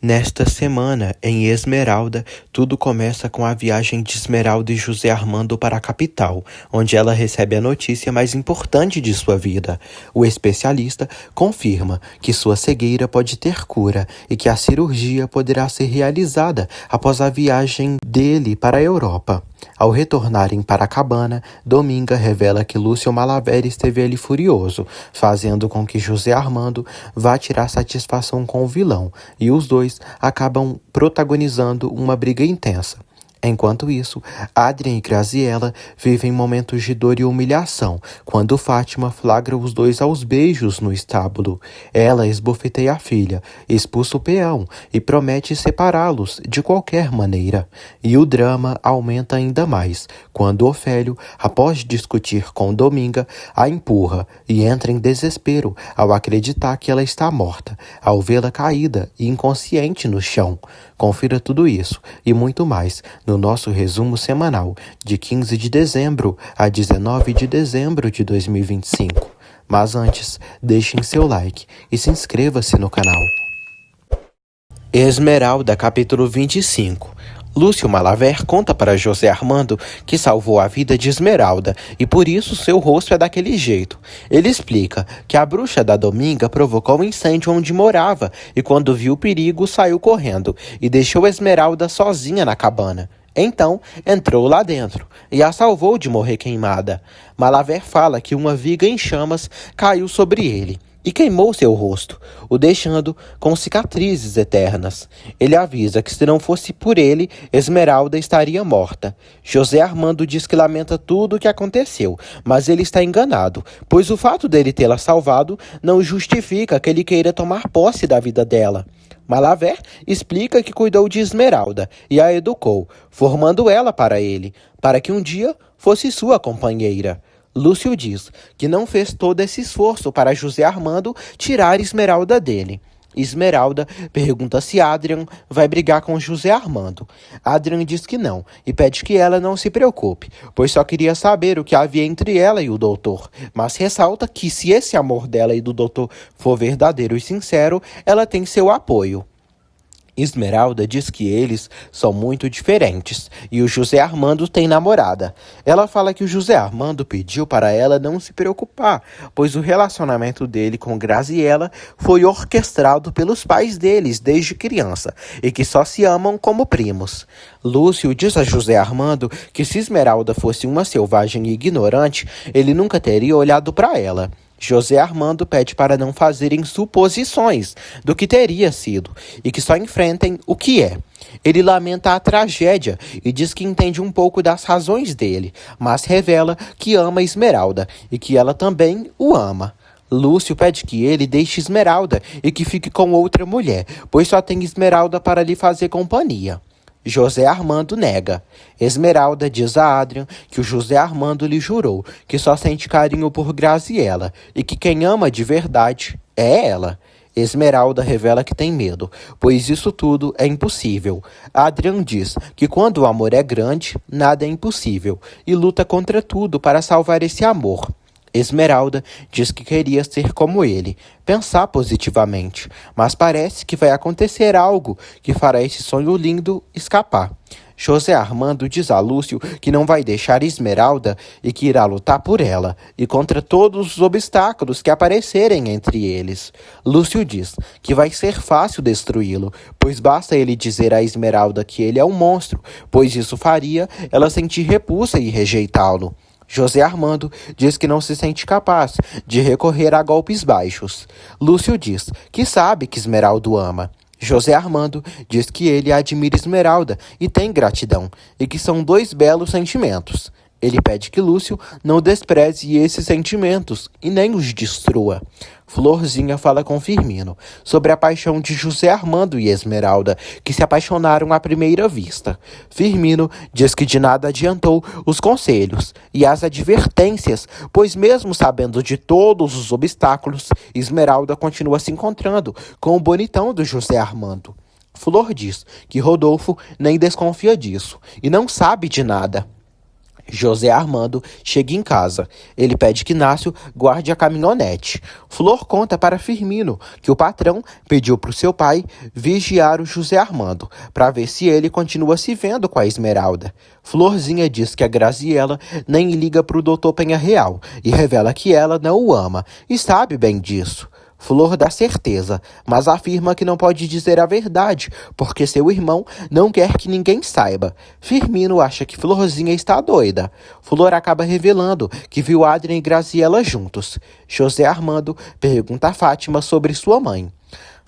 Nesta semana, em Esmeralda, tudo começa com a viagem de Esmeralda e José Armando para a capital, onde ela recebe a notícia mais importante de sua vida. O especialista confirma que sua cegueira pode ter cura e que a cirurgia poderá ser realizada após a viagem dele para a Europa. Ao retornarem para a cabana, Dominga revela que Lúcio Malaver esteve ali furioso, fazendo com que José Armando vá tirar satisfação com o vilão, e os dois acabam protagonizando uma briga intensa. Enquanto isso, Adrien e Graziella vivem momentos de dor e humilhação, quando Fátima flagra os dois aos beijos no estábulo. Ela esbofeteia a filha, expulsa o peão e promete separá-los de qualquer maneira. E o drama aumenta ainda mais, quando Ofélio, após discutir com Dominga, a empurra e entra em desespero ao acreditar que ela está morta, ao vê-la caída e inconsciente no chão. Confira tudo isso e muito mais no nosso resumo semanal de 15 de dezembro a 19 de dezembro de 2025. Mas antes, deixem seu like e se inscreva-se no canal. Esmeralda, capítulo 25. Lúcio Malaver conta para José Armando que salvou a vida de Esmeralda e por isso seu rosto é daquele jeito. Ele explica que a bruxa da Dominga provocou um incêndio onde morava e quando viu o perigo saiu correndo e deixou Esmeralda sozinha na cabana. Então, entrou lá dentro e a salvou de morrer queimada. Malaver fala que uma viga em chamas caiu sobre ele e queimou seu rosto, o deixando com cicatrizes eternas. Ele avisa que se não fosse por ele, Esmeralda estaria morta. José Armando diz que lamenta tudo o que aconteceu, mas ele está enganado, pois o fato dele tê-la salvado não justifica que ele queira tomar posse da vida dela. Malaver explica que cuidou de Esmeralda e a educou, formando ela para ele, para que um dia fosse sua companheira. Lúcio diz que não fez todo esse esforço para José Armando tirar Esmeralda dele. Esmeralda pergunta se Adrien vai brigar com José Armando. Adrien diz que não e pede que ela não se preocupe, pois só queria saber o que havia entre ela e o doutor, mas ressalta que se esse amor dela e do doutor for verdadeiro e sincero, ela tem seu apoio. Esmeralda diz que eles são muito diferentes e o José Armando tem namorada. Ela fala que o José Armando pediu para ela não se preocupar, pois o relacionamento dele com Graziella foi orquestrado pelos pais deles desde criança e que só se amam como primos. Lúcio diz a José Armando que se Esmeralda fosse uma selvagem e ignorante, ele nunca teria olhado para ela. José Armando pede para não fazerem suposições do que teria sido e que só enfrentem o que é. Ele lamenta a tragédia e diz que entende um pouco das razões dele, mas revela que ama Esmeralda e que ela também o ama. Lúcio pede que ele deixe Esmeralda e que fique com outra mulher, pois só tem Esmeralda para lhe fazer companhia. José Armando nega. Esmeralda diz a Adrien que o José Armando lhe jurou que só sente carinho por Graziella e que quem ama de verdade é ela. Esmeralda revela que tem medo, pois isso tudo é impossível. Adrien diz que quando o amor é grande, nada é impossível e luta contra tudo para salvar esse amor. Esmeralda diz que queria ser como ele, pensar positivamente, mas parece que vai acontecer algo que fará esse sonho lindo escapar. José Armando diz a Lúcio que não vai deixar Esmeralda e que irá lutar por ela e contra todos os obstáculos que aparecerem entre eles. Lúcio diz que vai ser fácil destruí-lo, pois basta ele dizer a Esmeralda que ele é um monstro, pois isso faria ela sentir repulsa e rejeitá-lo. José Armando diz que não se sente capaz de recorrer a golpes baixos. Lúcio diz que sabe que Esmeralda o ama. José Armando diz que ele admira Esmeralda e tem gratidão, e que são dois belos sentimentos. Ele pede que Lúcio não despreze esses sentimentos e nem os destrua. Florzinha fala com Firmino sobre a paixão de José Armando e Esmeralda, que se apaixonaram à primeira vista. Firmino diz que de nada adiantou os conselhos e as advertências, pois mesmo sabendo de todos os obstáculos, Esmeralda continua se encontrando com o bonitão do José Armando. Flor diz que Rodolfo nem desconfia disso e não sabe de nada. José Armando chega em casa. Ele pede que Inácio guarde a caminhonete. Flor conta para Firmino que o patrão pediu para o seu pai vigiar o José Armando para ver se ele continua se vendo com a Esmeralda. Florzinha diz que a Graziela nem liga para o Dr. Penha Real e revela que ela não o ama e sabe bem disso. Flor dá certeza, mas afirma que não pode dizer a verdade, porque seu irmão não quer que ninguém saiba. Firmino acha que Florzinha está doida. Flor acaba revelando que viu Adrien e Graziela juntos. José Armando pergunta a Fátima sobre sua mãe.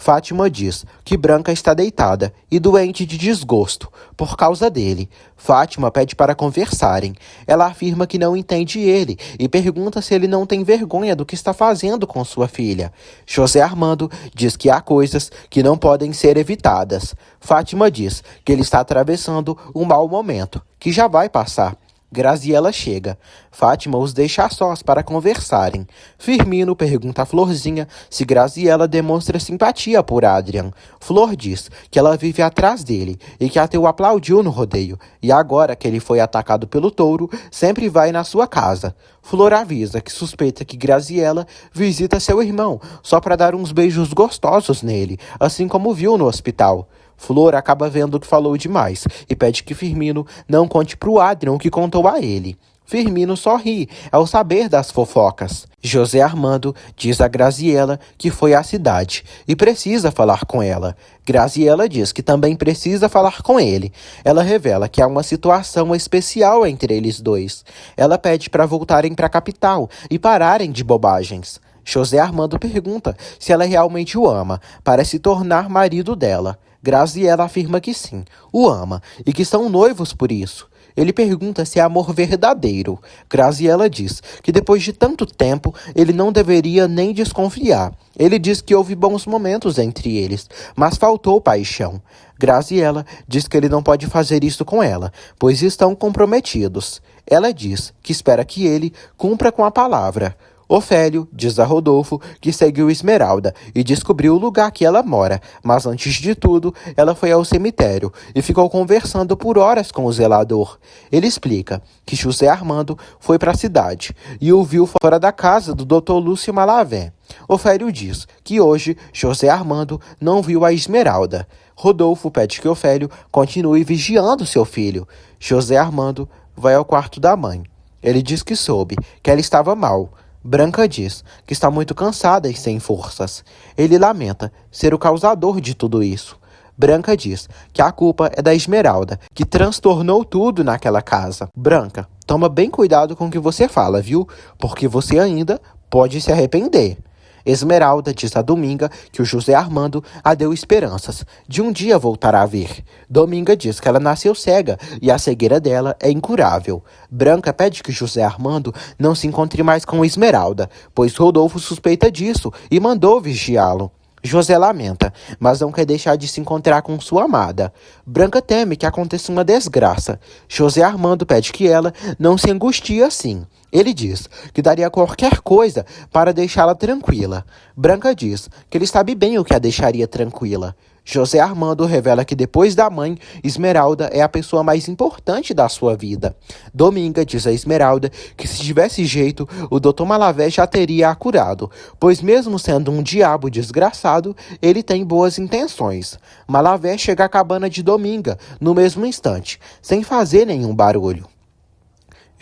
Fátima diz que Branca está deitada e doente de desgosto por causa dele. Fátima pede para conversarem. Ela afirma que não entende ele e pergunta se ele não tem vergonha do que está fazendo com sua filha. José Armando diz que há coisas que não podem ser evitadas. Fátima diz que ele está atravessando um mau momento, que já vai passar. Graziela chega. Fátima os deixa a sós para conversarem. Firmino pergunta a Florzinha se Graziela demonstra simpatia por Adrien. Flor diz que ela vive atrás dele e que até o aplaudiu no rodeio. E agora que ele foi atacado pelo touro, sempre vai na sua casa. Flor avisa que suspeita que Graziela visita seu irmão só para dar uns beijos gostosos nele, assim como viu no hospital. Flor acaba vendo que falou demais e pede que Firmino não conte pro Adrien o que contou a ele. Firmino só ri ao saber das fofocas. José Armando diz a Graziela que foi à cidade e precisa falar com ela. Graziela diz que também precisa falar com ele. Ela revela que há uma situação especial entre eles dois. Ela pede para voltarem para a capital e pararem de bobagens. José Armando pergunta se ela realmente o ama para se tornar marido dela. Graziela afirma que sim, o ama e que são noivos por isso. Ele pergunta se é amor verdadeiro. Graziela diz que depois de tanto tempo ele não deveria nem desconfiar. Ele diz que houve bons momentos entre eles, mas faltou paixão. Graziela diz que ele não pode fazer isso com ela, pois estão comprometidos. Ela diz que espera que ele cumpra com a palavra. Ofélio diz a Rodolfo que seguiu Esmeralda e descobriu o lugar que ela mora, mas antes de tudo, ela foi ao cemitério e ficou conversando por horas com o zelador. Ele explica que José Armando foi para a cidade e o viu fora da casa do Dr. Lúcio Malavé. Ofélio diz que hoje José Armando não viu a Esmeralda. Rodolfo pede que Ofélio continue vigiando seu filho. José Armando vai ao quarto da mãe. Ele diz que soube que ela estava mal. Branca diz que está muito cansada e sem forças. Ele lamenta ser o causador de tudo isso. Branca diz que a culpa é da Esmeralda, que transtornou tudo naquela casa. Branca, toma bem cuidado com o que você fala, viu? Porque você ainda pode se arrepender. Esmeralda diz a Dominga que o José Armando a deu esperanças de um dia voltar a ver. Dominga diz que ela nasceu cega e a cegueira dela é incurável. Branca pede que José Armando não se encontre mais com Esmeralda, pois Rodolfo suspeita disso e mandou vigiá-lo. José lamenta, mas não quer deixar de se encontrar com sua amada. Branca teme que aconteça uma desgraça. José Armando pede que ela não se angustie assim. Ele diz que daria qualquer coisa para deixá-la tranquila. Branca diz que ele sabe bem o que a deixaria tranquila. José Armando revela que depois da mãe, Esmeralda é a pessoa mais importante da sua vida. Dominga diz a Esmeralda que se tivesse jeito, o Dr. Malavé já teria a curado, pois mesmo sendo um diabo desgraçado, ele tem boas intenções. Malavé chega à cabana de Dominga no mesmo instante, sem fazer nenhum barulho.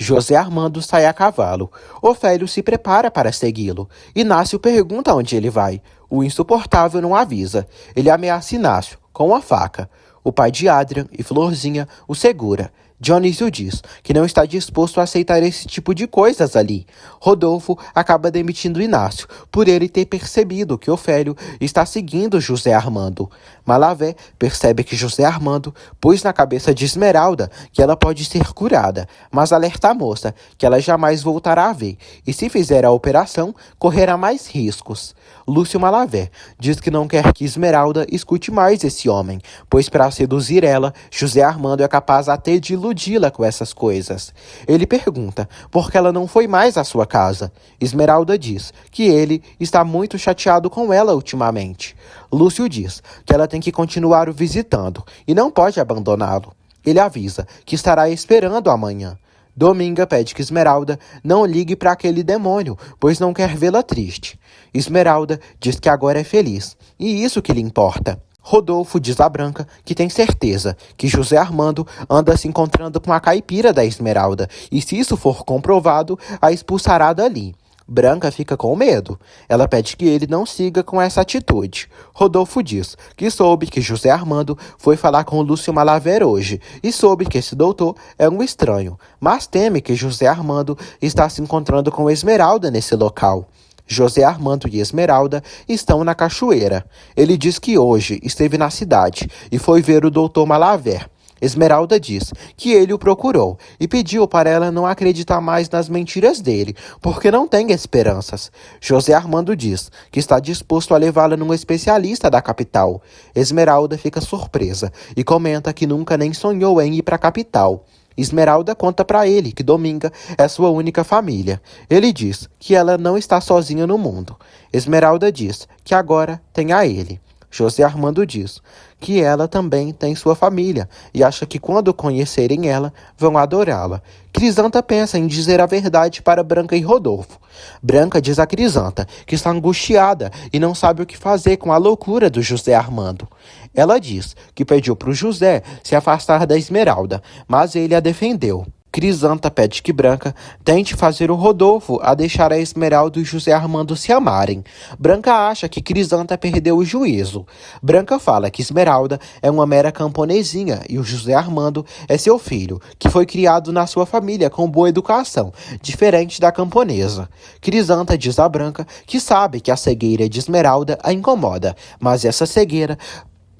José Armando sai a cavalo. Ofélio se prepara para segui-lo. Inácio pergunta onde ele vai. O insuportável não avisa. Ele ameaça Inácio com a faca. O pai de Adrien e Florzinha o segura. Dionísio diz que não está disposto a aceitar esse tipo de coisas ali. Rodolfo acaba demitindo Inácio, por ele ter percebido que Ofélio está seguindo José Armando. Malavé percebe que José Armando pôs na cabeça de Esmeralda que ela pode ser curada, mas alerta a moça que ela jamais voltará a ver, e se fizer a operação, correrá mais riscos. Lúcio Malavé diz que não quer que Esmeralda escute mais esse homem, pois para seduzir ela, José Armando é capaz até de iludi-la com essas coisas. Ele pergunta por que ela não foi mais à sua casa. Esmeralda diz que ele está muito chateado com ela ultimamente. Lúcio diz que ela tem que continuar o visitando e não pode abandoná-lo. Ele avisa que estará esperando amanhã. Dominga pede que Esmeralda não ligue para aquele demônio, pois não quer vê-la triste. Esmeralda diz que agora é feliz, e isso que lhe importa. Rodolfo diz a Branca que tem certeza que José Armando anda se encontrando com a caipira da Esmeralda, e se isso for comprovado, a expulsará dali. Branca fica com medo. Ela pede que ele não siga com essa atitude. Rodolfo diz que soube que José Armando foi falar com Lúcio Malaver hoje e soube que esse doutor é um estranho, mas teme que José Armando está se encontrando com Esmeralda nesse local. José Armando e Esmeralda estão na cachoeira. Ele diz que hoje esteve na cidade e foi ver o doutor Malaver. Esmeralda diz que ele o procurou e pediu para ela não acreditar mais nas mentiras dele, porque não tem esperanças. José Armando diz que está disposto a levá-la num especialista da capital. Esmeralda fica surpresa e comenta que nunca nem sonhou em ir para a capital. Esmeralda conta para ele que Dominga é sua única família. Ele diz que ela não está sozinha no mundo. Esmeralda diz que agora tem a ele. José Armando diz que ela também tem sua família e acha que quando conhecerem ela, vão adorá-la. Crisanta pensa em dizer a verdade para Branca e Rodolfo. Branca diz a Crisanta que está angustiada e não sabe o que fazer com a loucura do José Armando. Ela diz que pediu para o José se afastar da Esmeralda, mas ele a defendeu. Crisanta pede que Branca tente fazer o Rodolfo a deixar a Esmeralda e José Armando se amarem. Branca acha que Crisanta perdeu o juízo. Branca fala que Esmeralda é uma mera camponesinha e o José Armando é seu filho, que foi criado na sua família com boa educação, diferente da camponesa. Crisanta diz a Branca que sabe que a cegueira de Esmeralda a incomoda, mas essa cegueira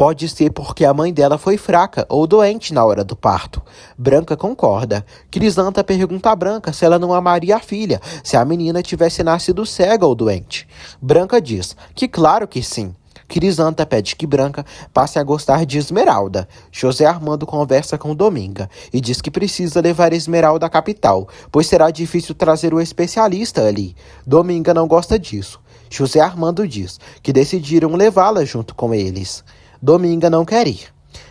pode ser porque a mãe dela foi fraca ou doente na hora do parto. Branca concorda. Crisanta pergunta a Branca se ela não amaria a filha, se a menina tivesse nascido cega ou doente. Branca diz que claro que sim. Crisanta pede que Branca passe a gostar de Esmeralda. José Armando conversa com Dominga e diz que precisa levar Esmeralda à capital, pois será difícil trazer o especialista ali. Dominga não gosta disso. José Armando diz que decidiram levá-la junto com eles. Dominga não quer ir.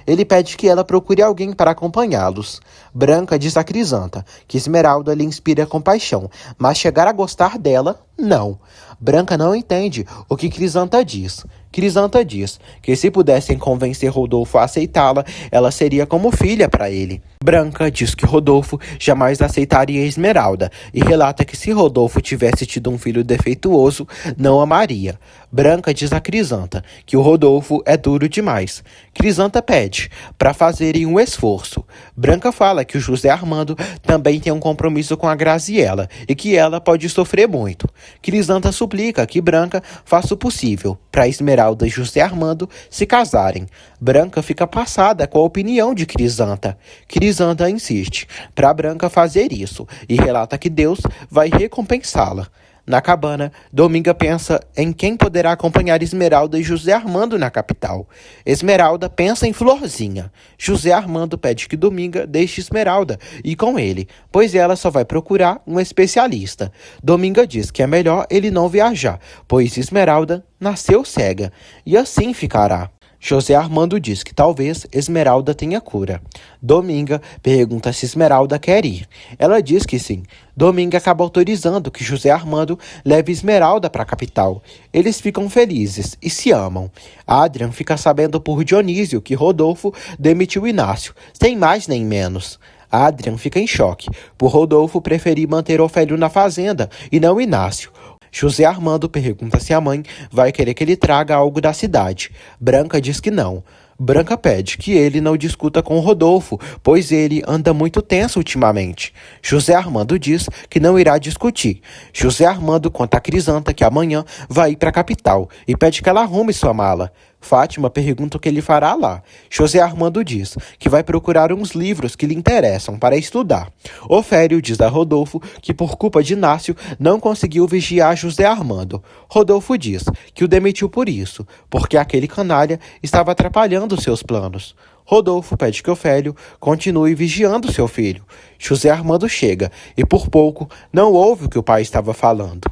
Ele pede que ela procure alguém para acompanhá-los. Branca diz a Crisanta que Esmeralda lhe inspira compaixão, mas chegar a gostar dela, não. Branca não entende o que Crisanta diz. Crisanta diz que se pudessem convencer Rodolfo a aceitá-la, ela seria como filha para ele. Branca diz que Rodolfo jamais aceitaria Esmeralda e relata que se Rodolfo tivesse tido um filho defeituoso, não amaria. Branca diz a Crisanta que o Rodolfo é duro demais. Crisanta pede para fazerem um esforço. Branca fala que o José Armando também tem um compromisso com a Graziella e que ela pode sofrer muito. Crisanta suplica que Branca faça o possível para Esmeralda e José Armando se casarem. Branca fica passada com a opinião de Crisanta. Crisanta insiste para Branca fazer isso e relata que Deus vai recompensá-la. Na cabana, Dominga pensa em quem poderá acompanhar Esmeralda e José Armando na capital. Esmeralda pensa em Florzinha. José Armando pede que Dominga deixe Esmeralda e com ele, pois ela só vai procurar um especialista. Dominga diz que é melhor ele não viajar, pois Esmeralda nasceu cega, e assim ficará. José Armando diz que talvez Esmeralda tenha cura. Dominga pergunta se Esmeralda quer ir. Ela diz que sim. Dominga acaba autorizando que José Armando leve Esmeralda para a capital. Eles ficam felizes e se amam. Adrian fica sabendo por Dionísio que Rodolfo demitiu Inácio, sem mais nem menos. Adrian fica em choque, por Rodolfo preferir manter Ofélio na fazenda e não Inácio. José Armando pergunta se a mãe vai querer que ele traga algo da cidade. Branca diz que não. Branca pede que ele não discuta com Rodolfo, pois ele anda muito tenso ultimamente. José Armando diz que não irá discutir. José Armando conta a Crisanta que amanhã vai ir para a capital e pede que ela arrume sua mala. Fátima pergunta o que ele fará lá. José Armando diz que vai procurar uns livros que lhe interessam para estudar. Ofélio diz a Rodolfo que por culpa de Inácio não conseguiu vigiar José Armando. Rodolfo diz que o demitiu por isso, porque aquele canalha estava atrapalhando seus planos. Rodolfo pede que Ofélio continue vigiando seu filho. José Armando chega e por pouco não ouve o que o pai estava falando.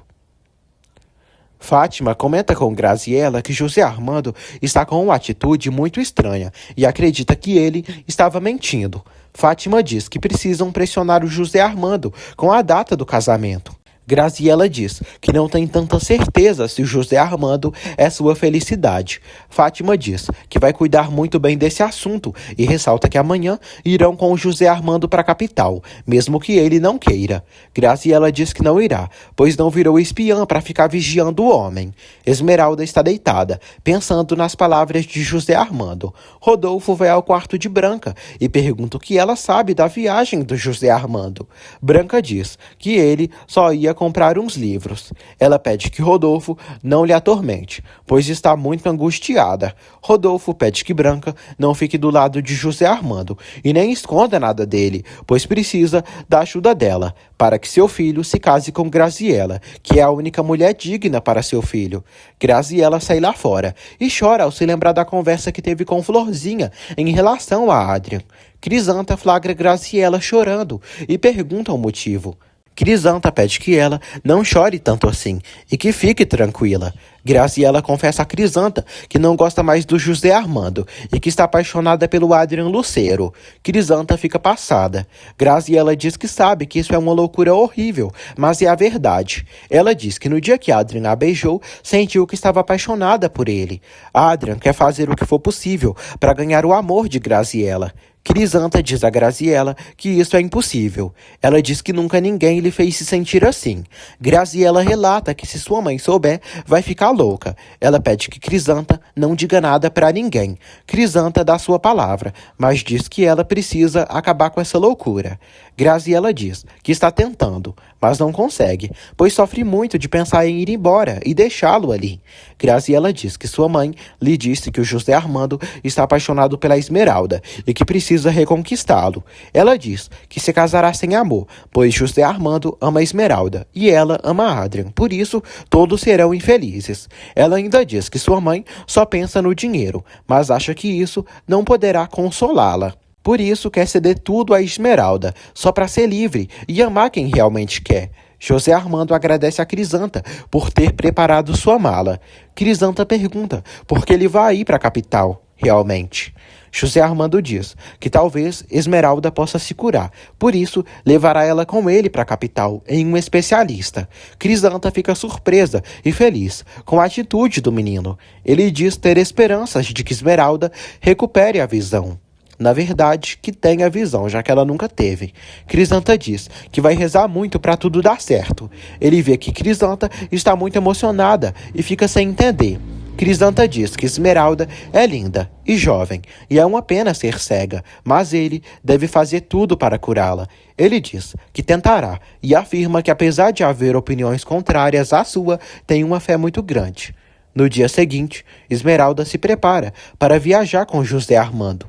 Fátima comenta com Graziella que José Armando está com uma atitude muito estranha e acredita que ele estava mentindo. Fátima diz que precisam pressionar o José Armando com a data do casamento. Graziela diz que não tem tanta certeza se o José Armando é sua felicidade. Fátima diz que vai cuidar muito bem desse assunto e ressalta que amanhã irão com o José Armando para a capital, mesmo que ele não queira. Graziela diz que não irá, pois não virou espiã para ficar vigiando o homem. Esmeralda está deitada, pensando nas palavras de José Armando. Rodolfo vai ao quarto de Branca e pergunta o que ela sabe da viagem do José Armando. Branca diz que ele só ia comprar uns livros. Ela pede que Rodolfo não lhe atormente, pois está muito angustiada. Rodolfo pede que Branca não fique do lado de José Armando e nem esconda nada dele, pois precisa da ajuda dela, para que seu filho se case com Graziela, que é a única mulher digna para seu filho. Graziela sai lá fora e chora ao se lembrar da conversa que teve com Florzinha em relação a Adrian. Crisanta flagra Graziela chorando e pergunta o motivo. Crisanta pede que ela não chore tanto assim e que fique tranquila. Graziela confessa a Crisanta que não gosta mais do José Armando e que está apaixonada pelo Adrian Lucero. Crisanta fica passada. Graziela diz que sabe que isso é uma loucura horrível, mas é a verdade. Ela diz que no dia que Adrian a beijou, sentiu que estava apaixonada por ele. Adrian quer fazer o que for possível para ganhar o amor de Graziela. Crisanta diz a Graziela que isso é impossível. Ela diz que nunca ninguém lhe fez se sentir assim. Graziela relata que se sua mãe souber, vai ficar louca. Ela pede que Crisanta não diga nada para ninguém. Crisanta dá sua palavra, mas diz que ela precisa acabar com essa loucura. Graziela diz que está tentando, mas não consegue, pois sofre muito de pensar em ir embora e deixá-lo ali. Graziela diz que sua mãe lhe disse que o José Armando está apaixonado pela Esmeralda e que precisa reconquistá-lo. Ela diz que se casará sem amor, pois José Armando ama a Esmeralda e ela ama Adrian, por isso todos serão infelizes. Ela ainda diz que sua mãe só pensa no dinheiro, mas acha que isso não poderá consolá-la. Por isso quer ceder tudo a Esmeralda, só para ser livre e amar quem realmente quer. José Armando agradece a Crisanta por ter preparado sua mala. Crisanta pergunta por que ele vai ir para a capital, realmente. José Armando diz que talvez Esmeralda possa se curar, por isso levará ela com ele para a capital, em um especialista. Crisanta fica surpresa e feliz com a atitude do menino. Ele diz ter esperanças de que Esmeralda recupere a visão. Na verdade, que tem a visão, já que ela nunca teve. Crisanta diz que vai rezar muito para tudo dar certo. Ele vê que Crisanta está muito emocionada e fica sem entender. Crisanta diz que Esmeralda é linda e jovem, e é uma pena ser cega, mas ele deve fazer tudo para curá-la. Ele diz que tentará e afirma que, apesar de haver opiniões contrárias à sua, tem uma fé muito grande. No dia seguinte, Esmeralda se prepara para viajar com José Armando.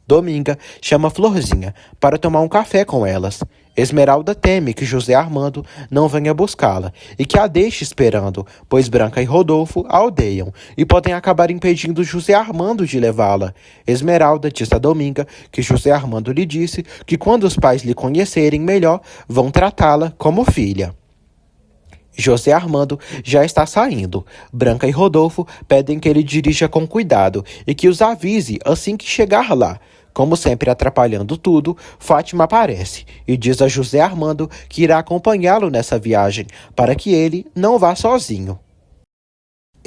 Dominga chama Florzinha para tomar um café com elas. Esmeralda teme que José Armando não venha buscá-la e que a deixe esperando, pois Branca e Rodolfo a odeiam e podem acabar impedindo José Armando de levá-la. Esmeralda diz a Dominga que José Armando lhe disse que quando os pais lhe conhecerem melhor, vão tratá-la como filha. José Armando já está saindo. Branca e Rodolfo pedem que ele dirija com cuidado e que os avise assim que chegar lá. Como sempre atrapalhando tudo, Fátima aparece e diz a José Armando que irá acompanhá-lo nessa viagem, para que ele não vá sozinho.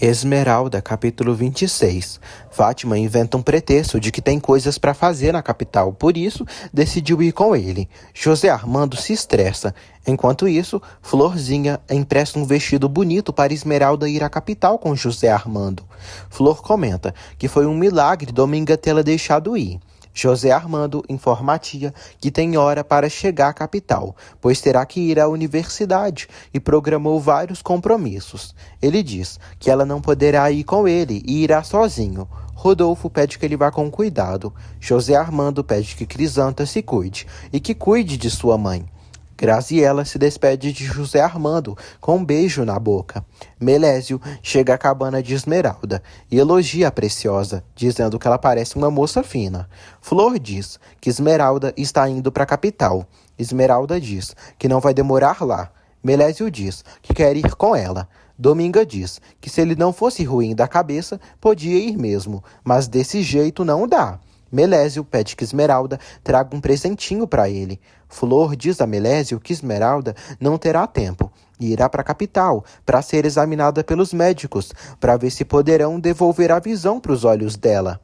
Esmeralda, capítulo 26. Fátima inventa um pretexto de que tem coisas para fazer na capital, por isso decidiu ir com ele. José Armando se estressa. Enquanto isso, Florzinha empresta um vestido bonito para Esmeralda ir à capital com José Armando. Flor comenta que foi um milagre Dominga tê-la deixado ir. José Armando informa a tia que tem hora para chegar à capital, pois terá que ir à universidade e programou vários compromissos. Ele diz que ela não poderá ir com ele e irá sozinho. Rodolfo pede que ele vá com cuidado. José Armando pede que Crisanta se cuide e que cuide de sua mãe. Graziela se despede de José Armando com um beijo na boca. Melésio chega à cabana de Esmeralda e elogia a Preciosa, dizendo que ela parece uma moça fina. Flor diz que Esmeralda está indo para a capital. Esmeralda diz que não vai demorar lá. Melésio diz que quer ir com ela. Dominga diz que se ele não fosse ruim da cabeça, podia ir mesmo, mas desse jeito não dá. Melésio pede que Esmeralda traga um presentinho para ele. Flor diz a Melésio que Esmeralda não terá tempo e irá para a capital para ser examinada pelos médicos para ver se poderão devolver a visão para os olhos dela.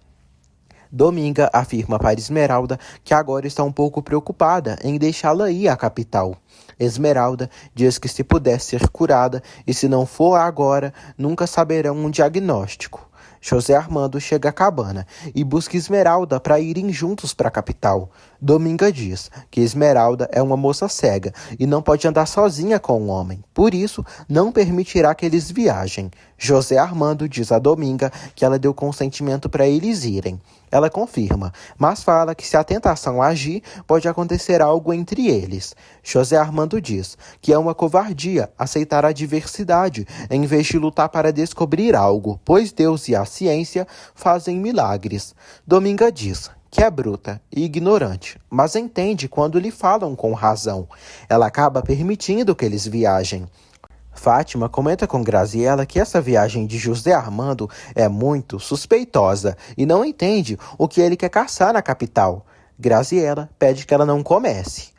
Dominga afirma para Esmeralda que agora está um pouco preocupada em deixá-la ir à capital. Esmeralda diz que se puder ser curada e se não for agora, nunca saberão um diagnóstico. José Armando chega à cabana e busca Esmeralda para irem juntos para a capital. Dominga diz que Esmeralda é uma moça cega e não pode andar sozinha com um homem, por isso não permitirá que eles viajem. José Armando diz a Dominga que ela deu consentimento para eles irem. Ela confirma, mas fala que se a tentação agir, pode acontecer algo entre eles. José Armando diz que é uma covardia aceitar a diversidade em vez de lutar para descobrir algo, pois Deus e a ciência fazem milagres. Dominga diz que é bruta e ignorante, mas entende quando lhe falam com razão. Ela acaba permitindo que eles viajem. Fátima comenta com Graziella que essa viagem de José Armando é muito suspeitosa e não entende o que ele quer caçar na capital. Graziella pede que ela não comece.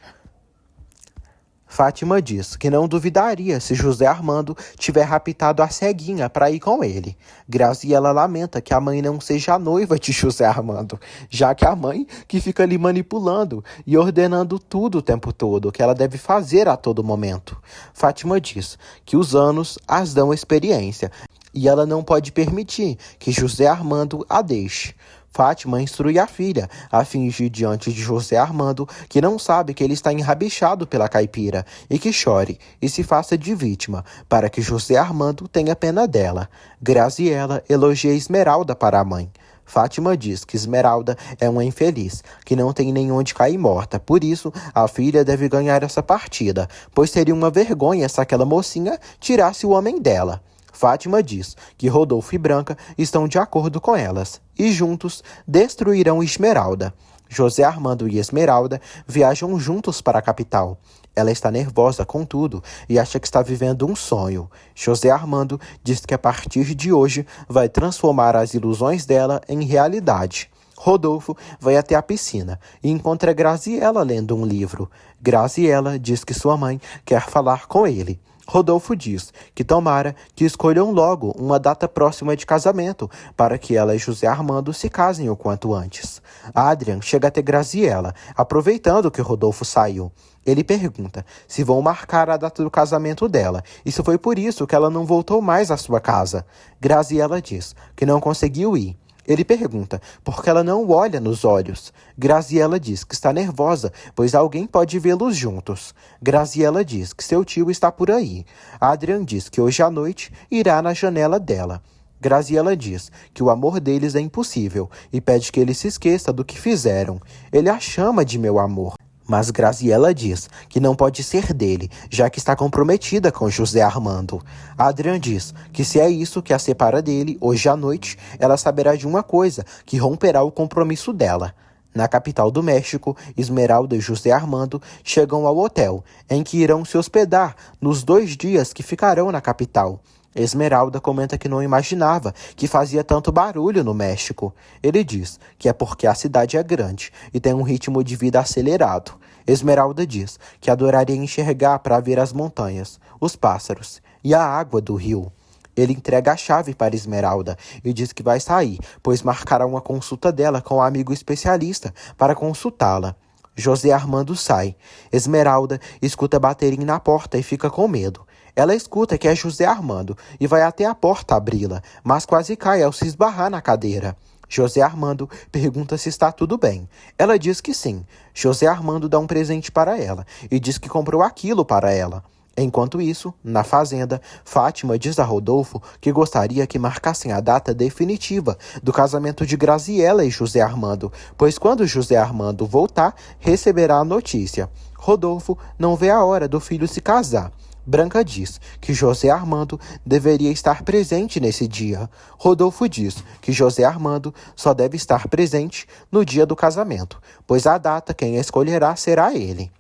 Fátima diz que não duvidaria se José Armando tiver raptado a ceguinha para ir com ele. Graziella lamenta que a mãe não seja a noiva de José Armando, já que a mãe que fica ali manipulando e ordenando tudo o tempo todo, que ela deve fazer a todo momento. Fátima diz que os anos as dão experiência e ela não pode permitir que José Armando a deixe. Fátima instrui a filha a fingir diante de José Armando que não sabe que ele está enrabixado pela caipira e que chore e se faça de vítima, para que José Armando tenha pena dela. Graziella elogia Esmeralda para a mãe. Fátima diz que Esmeralda é uma infeliz, que não tem nem onde cair morta, por isso a filha deve ganhar essa partida, pois seria uma vergonha se aquela mocinha tirasse o homem dela. Fátima diz que Rodolfo e Branca estão de acordo com elas e juntos destruirão Esmeralda. José Armando e Esmeralda viajam juntos para a capital. Ela está nervosa com tudo e acha que está vivendo um sonho. José Armando diz que a partir de hoje vai transformar as ilusões dela em realidade. Rodolfo vai até a piscina e encontra Graziella lendo um livro. Graziella diz que sua mãe quer falar com ele. Rodolfo diz que tomara que escolham logo uma data próxima de casamento para que ela e José Armando se casem o quanto antes. Adrian chega até Graziella, aproveitando que Rodolfo saiu. Ele pergunta se vão marcar a data do casamento dela e se foi por isso que ela não voltou mais à sua casa. Graziella diz que não conseguiu ir. Ele pergunta por que ela não o olha nos olhos. Graziella diz que está nervosa, pois alguém pode vê-los juntos. Graziella diz que seu tio está por aí. Adrian diz que hoje à noite irá na janela dela. Graziella diz que o amor deles é impossível e pede que ele se esqueça do que fizeram. Ele a chama de meu amor. Mas Graziella diz que não pode ser dele, já que está comprometida com José Armando. Adrian diz que se é isso que a separa dele, hoje à noite, ela saberá de uma coisa, que romperá o compromisso dela. Na capital do México, Esmeralda e José Armando chegam ao hotel, em que irão se hospedar nos 2 dias que ficarão na capital. Esmeralda comenta que não imaginava que fazia tanto barulho no México. Ele diz que é porque a cidade é grande e tem um ritmo de vida acelerado. Esmeralda diz que adoraria enxergar para ver as montanhas, os pássaros e a água do rio. Ele entrega a chave para Esmeralda e diz que vai sair, pois marcará uma consulta dela com um amigo especialista para consultá-la. José Armando sai. Esmeralda escuta baterem na porta e fica com medo. Ela escuta que é José Armando e vai até a porta abri-la, mas quase cai ao se esbarrar na cadeira. José Armando pergunta se está tudo bem. Ela diz que sim. José Armando dá um presente para ela e diz que comprou aquilo para ela. Enquanto isso, na fazenda, Fátima diz a Rodolfo que gostaria que marcassem a data definitiva do casamento de Graziella e José Armando, pois quando José Armando voltar, receberá a notícia. Rodolfo não vê a hora do filho se casar. Branca diz que José Armando deveria estar presente nesse dia. Rodolfo diz que José Armando só deve estar presente no dia do casamento, pois a data quem escolherá será ele.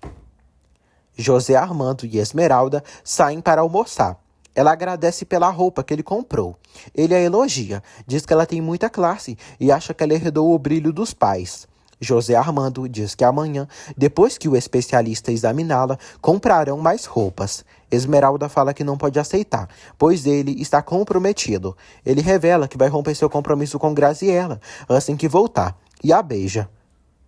José Armando e Esmeralda saem para almoçar. Ela agradece pela roupa que ele comprou. Ele a elogia, diz que ela tem muita classe e acha que ela herdou o brilho dos pais. José Armando diz que amanhã, depois que o especialista examiná-la, comprarão mais roupas. Esmeralda fala que não pode aceitar, pois ele está comprometido. Ele revela que vai romper seu compromisso com Graziella assim que voltar, e a beija.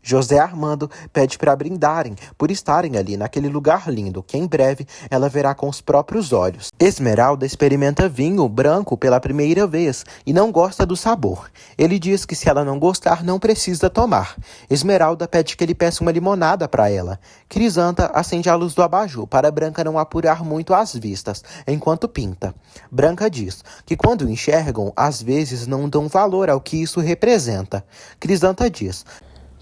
José Armando pede para brindarem por estarem ali naquele lugar lindo, que em breve ela verá com os próprios olhos. Esmeralda experimenta vinho branco pela primeira vez e não gosta do sabor. Ele diz que se ela não gostar, não precisa tomar. Esmeralda pede que ele peça uma limonada para ela. Crisanta acende a luz do abajur para Branca não apurar muito as vistas, enquanto pinta. Branca diz que quando enxergam, às vezes não dão valor ao que isso representa. Crisanta diz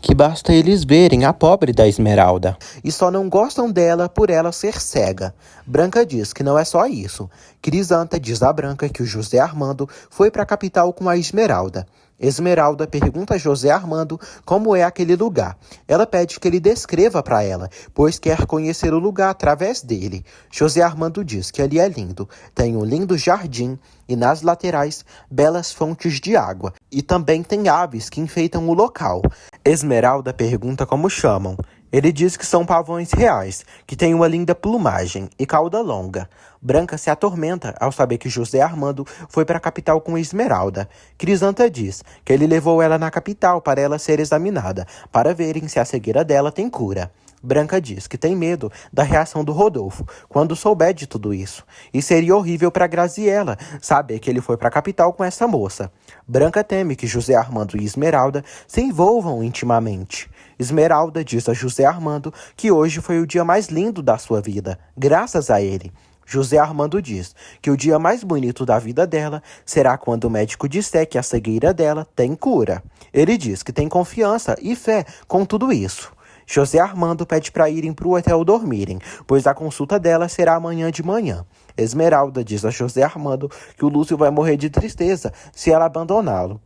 que basta eles verem a pobre da Esmeralda e só não gostam dela por ela ser cega. Branca diz que não é só isso. Crisanta diz a Branca que o José Armando foi para a capital com a Esmeralda. Esmeralda pergunta a José Armando como é aquele lugar. Ela pede que ele descreva para ela, pois quer conhecer o lugar através dele. José Armando diz que ali é lindo, tem um lindo jardim e nas laterais belas fontes de água. E também tem aves que enfeitam o local. Esmeralda pergunta como chamam. Ele diz que são pavões reais, que têm uma linda plumagem e cauda longa. Branca se atormenta ao saber que José Armando foi para a capital com Esmeralda. Crisanta diz que ele levou ela na capital para ela ser examinada, para verem se a cegueira dela tem cura. Branca diz que tem medo da reação do Rodolfo quando souber de tudo isso. E seria horrível para Graziella saber que ele foi para a capital com essa moça. Branca teme que José Armando e Esmeralda se envolvam intimamente. Esmeralda diz a José Armando que hoje foi o dia mais lindo da sua vida, graças a ele. José Armando diz que o dia mais bonito da vida dela será quando o médico disser que a cegueira dela tem cura. Ele diz que tem confiança e fé com tudo isso. José Armando pede para irem para o hotel dormirem, pois a consulta dela será amanhã de manhã. Esmeralda diz a José Armando que o Lúcio vai morrer de tristeza se ela abandoná-lo.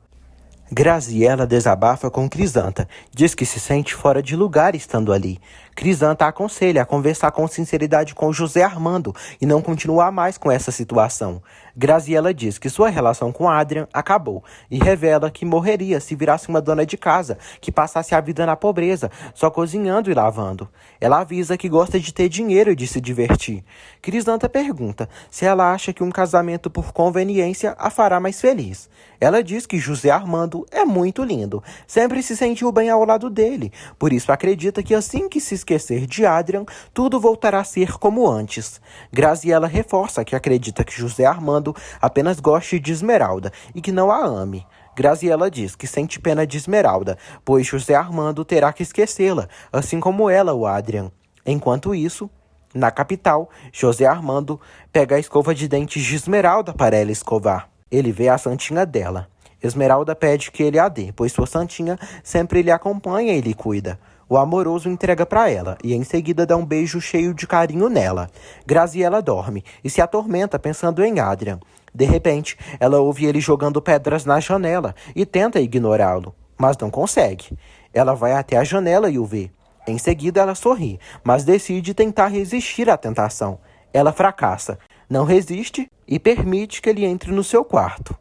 Graziella desabafa com Crisanta, diz que se sente fora de lugar estando ali. Crisanta aconselha a conversar com sinceridade com José Armando e não continuar mais com essa situação. Graziella diz que sua relação com Adrian acabou e revela que morreria se virasse uma dona de casa, que passasse a vida na pobreza, só cozinhando e lavando. Ela avisa que gosta de ter dinheiro e de se divertir. Crisanta pergunta se ela acha que um casamento por conveniência a fará mais feliz. Ela diz que José Armando é muito lindo, sempre se sentiu bem ao lado dele, por isso acredita que assim que se esquecer de Adrian, tudo voltará a ser como antes. Graziella reforça que acredita que José Armando apenas goste de Esmeralda e que não a ame. Graziella diz que sente pena de Esmeralda, pois José Armando terá que esquecê-la, assim como ela o Adrian. Enquanto isso, na capital, José Armando pega a escova de dentes de Esmeralda para ela escovar. Ele vê a santinha dela. Esmeralda pede que ele a dê, pois sua santinha sempre lhe acompanha e lhe cuida. O amoroso entrega para ela e em seguida dá um beijo cheio de carinho nela. Graziella dorme e se atormenta pensando em Adrian. De repente, ela ouve ele jogando pedras na janela e tenta ignorá-lo, mas não consegue. Ela vai até a janela e o vê. Em seguida, ela sorri, mas decide tentar resistir à tentação. Ela fracassa, não resiste e permite que ele entre no seu quarto.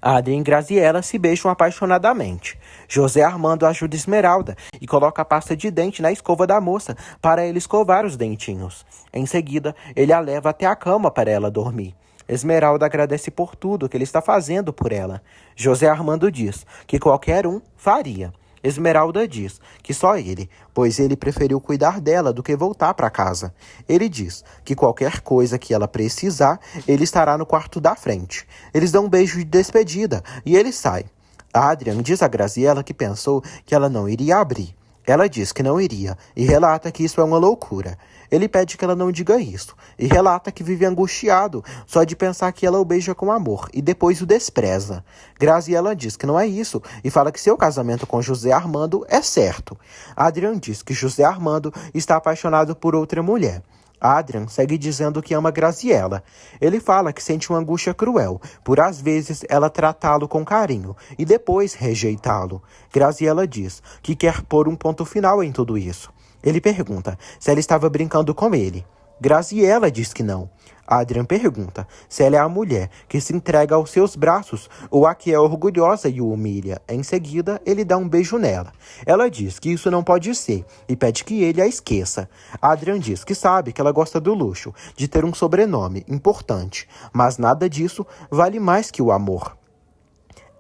Adrian e Graziella se beijam apaixonadamente. José Armando ajuda Esmeralda e coloca a pasta de dente na escova da moça para ele escovar os dentinhos. Em seguida, ele a leva até a cama para ela dormir. Esmeralda agradece por tudo que ele está fazendo por ela. José Armando diz que qualquer um faria. Esmeralda diz que só ele, pois ele preferiu cuidar dela do que voltar para casa. Ele diz que qualquer coisa que ela precisar, ele estará no quarto da frente. Eles dão um beijo de despedida e ele sai. Adrian diz a Graziella que pensou que ela não iria abrir. Ela diz que não iria e relata que isso é uma loucura. Ele pede que ela não diga isso e relata que vive angustiado só de pensar que ela o beija com amor e depois o despreza. Graziella diz que não é isso e fala que seu casamento com José Armando é certo. Adrian diz que José Armando está apaixonado por outra mulher. Adrian segue dizendo que ama Graziella. Ele fala que sente uma angústia cruel, por às vezes ela tratá-lo com carinho e depois rejeitá-lo. Graziella diz que quer pôr um ponto final em tudo isso. Ele pergunta se ela estava brincando com ele. Graziella diz que não. Adrian pergunta se ela é a mulher que se entrega aos seus braços ou a que é orgulhosa e o humilha. Em seguida, ele dá um beijo nela. Ela diz que isso não pode ser e pede que ele a esqueça. Adrian diz que sabe que ela gosta do luxo, de ter um sobrenome importante, mas nada disso vale mais que o amor.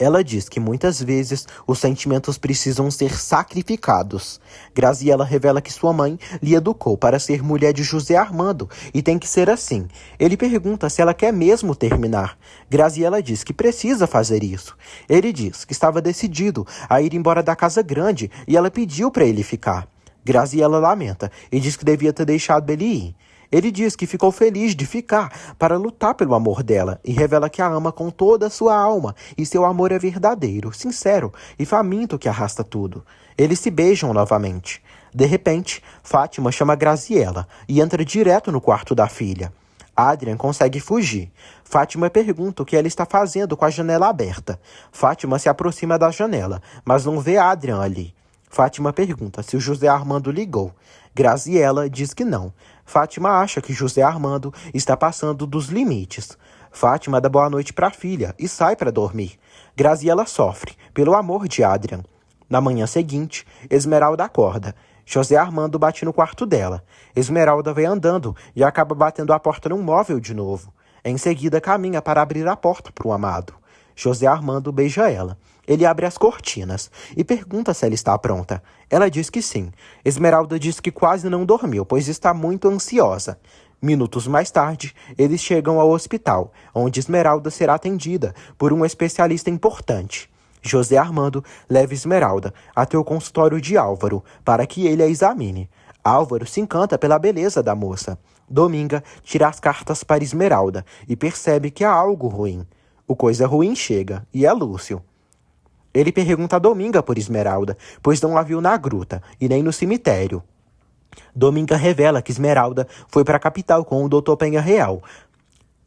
Ela diz que muitas vezes os sentimentos precisam ser sacrificados. Graziella revela que sua mãe lhe educou para ser mulher de José Armando e tem que ser assim. Ele pergunta se ela quer mesmo terminar. Graziella diz que precisa fazer isso. Ele diz que estava decidido a ir embora da casa grande e ela pediu para ele ficar. Graziella lamenta e diz que devia ter deixado ele ir. Ele diz que ficou feliz de ficar para lutar pelo amor dela e revela que a ama com toda a sua alma e seu amor é verdadeiro, sincero e faminto que arrasta tudo. Eles se beijam novamente. De repente, Fátima chama Graziella e entra direto no quarto da filha. Adrian consegue fugir. Fátima pergunta o que ela está fazendo com a janela aberta. Fátima se aproxima da janela, mas não vê Adrian ali. Fátima pergunta se o José Armando ligou. Graziella diz que não. Fátima acha que José Armando está passando dos limites. Fátima dá boa noite para a filha e sai para dormir. Graziella sofre pelo amor de Adrian. Na manhã seguinte, Esmeralda acorda. José Armando bate no quarto dela. Esmeralda vem andando e acaba batendo a porta num móvel de novo. Em seguida, caminha para abrir a porta para o amado. José Armando beija ela. Ele abre as cortinas e pergunta se ela está pronta. Ela diz que sim. Esmeralda diz que quase não dormiu, pois está muito ansiosa. Minutos mais tarde, eles chegam ao hospital, onde Esmeralda será atendida por um especialista importante. José Armando leva Esmeralda até o consultório de Álvaro para que ele a examine. Álvaro se encanta pela beleza da moça. Dominga tira as cartas para Esmeralda e percebe que há algo ruim. O coisa ruim chega, e é Lúcio. Ele pergunta a Dominga por Esmeralda, pois não a viu na gruta e nem no cemitério. Dominga revela que Esmeralda foi para a capital com o Dr. Penha Real,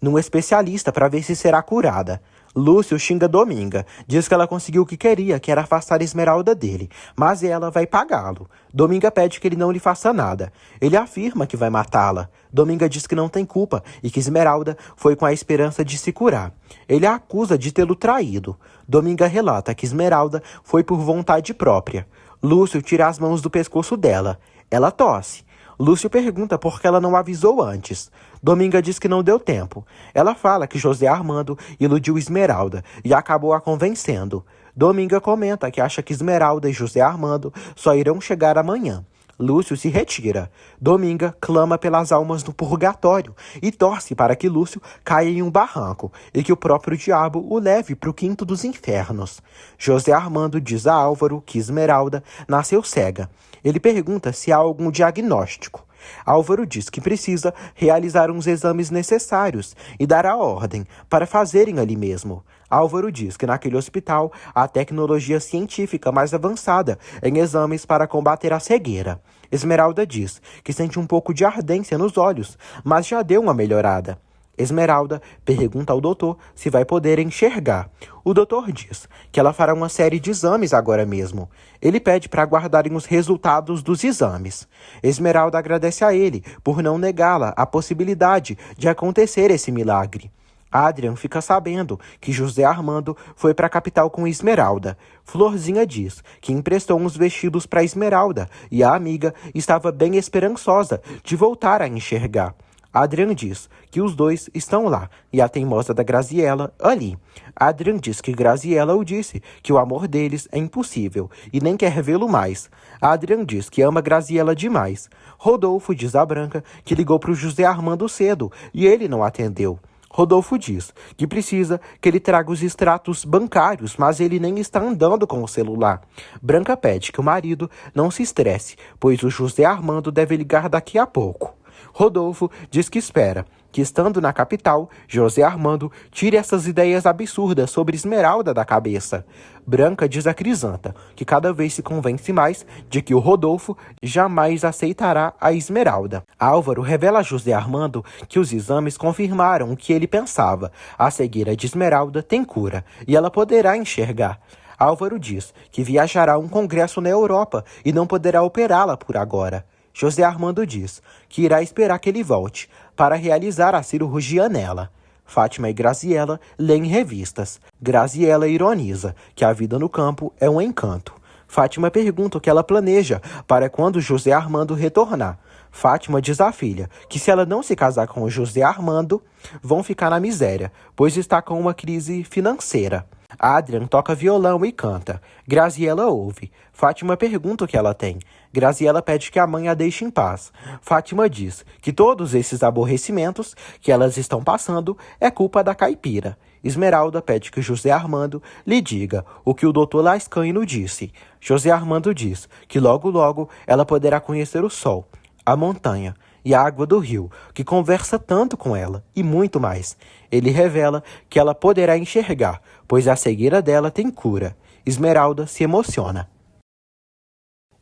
num especialista para ver se será curada. Lúcio xinga Dominga, diz que ela conseguiu o que queria, que era afastar Esmeralda dele, mas ela vai pagá-lo. Dominga pede que ele não lhe faça nada. Ele afirma que vai matá-la. Dominga diz que não tem culpa e que Esmeralda foi com a esperança de se curar. Ele a acusa de tê-lo traído. Dominga relata que Esmeralda foi por vontade própria. Lúcio tira as mãos do pescoço dela. Ela tosse. Lúcio pergunta por que ela não avisou antes. Dominga diz que não deu tempo. Ela fala que José Armando iludiu Esmeralda e acabou a convencendo. Dominga comenta que acha que Esmeralda e José Armando só irão chegar amanhã. Lúcio se retira. Dominga clama pelas almas do purgatório e torce para que Lúcio caia em um barranco e que o próprio diabo o leve para o quinto dos infernos. José Armando diz a Álvaro que Esmeralda nasceu cega. Ele pergunta se há algum diagnóstico. Álvaro diz que precisa realizar uns exames necessários e dar a ordem para fazerem ali mesmo. Álvaro diz que naquele hospital há tecnologia científica mais avançada em exames para combater a cegueira. Esmeralda diz que sente um pouco de ardência nos olhos, mas já deu uma melhorada. Esmeralda pergunta ao doutor se vai poder enxergar. O doutor diz que ela fará uma série de exames agora mesmo. Ele pede para aguardarem os resultados dos exames. Esmeralda agradece a ele por não negá-la a possibilidade de acontecer esse milagre. Adrian fica sabendo que José Armando foi para a capital com Esmeralda. Florzinha diz que emprestou uns vestidos para Esmeralda e a amiga estava bem esperançosa de voltar a enxergar. Adrian diz que os dois estão lá e a teimosa da Graziella ali. Adrian diz que Graziella o disse que o amor deles é impossível e nem quer vê-lo mais. Adrian diz que ama Graziella demais. Rodolfo diz a Branca que ligou para o José Armando cedo e ele não atendeu. Rodolfo diz que precisa que ele traga os extratos bancários, mas ele nem está andando com o celular. Branca pede que o marido não se estresse, pois o José Armando deve ligar daqui a pouco. Rodolfo diz que espera que, estando na capital, José Armando tire essas ideias absurdas sobre Esmeralda da cabeça. Branca diz a Crisanta que cada vez se convence mais de que o Rodolfo jamais aceitará a Esmeralda. Álvaro revela a José Armando que os exames confirmaram o que ele pensava. A cegueira de Esmeralda tem cura e ela poderá enxergar. Álvaro diz que viajará a um congresso na Europa e não poderá operá-la por agora. José Armando diz que irá esperar que ele volte para realizar a cirurgia nela. Fátima e Graziella leem revistas. Graziella ironiza que a vida no campo é um encanto. Fátima pergunta o que ela planeja para quando José Armando retornar. Fátima diz à filha que se ela não se casar com o José Armando, vão ficar na miséria, pois está com uma crise financeira. Adrian toca violão e canta. Graziella ouve. Fátima pergunta o que ela tem. Graziella pede que a mãe a deixe em paz. Fátima diz que todos esses aborrecimentos que elas estão passando é culpa da caipira. Esmeralda pede que José Armando lhe diga o que o Dr. Lascaino disse. José Armando diz que logo logo ela poderá conhecer o sol, a montanha e a água do rio, que conversa tanto com ela, e muito mais. Ele revela que ela poderá enxergar, pois a cegueira dela tem cura. Esmeralda se emociona.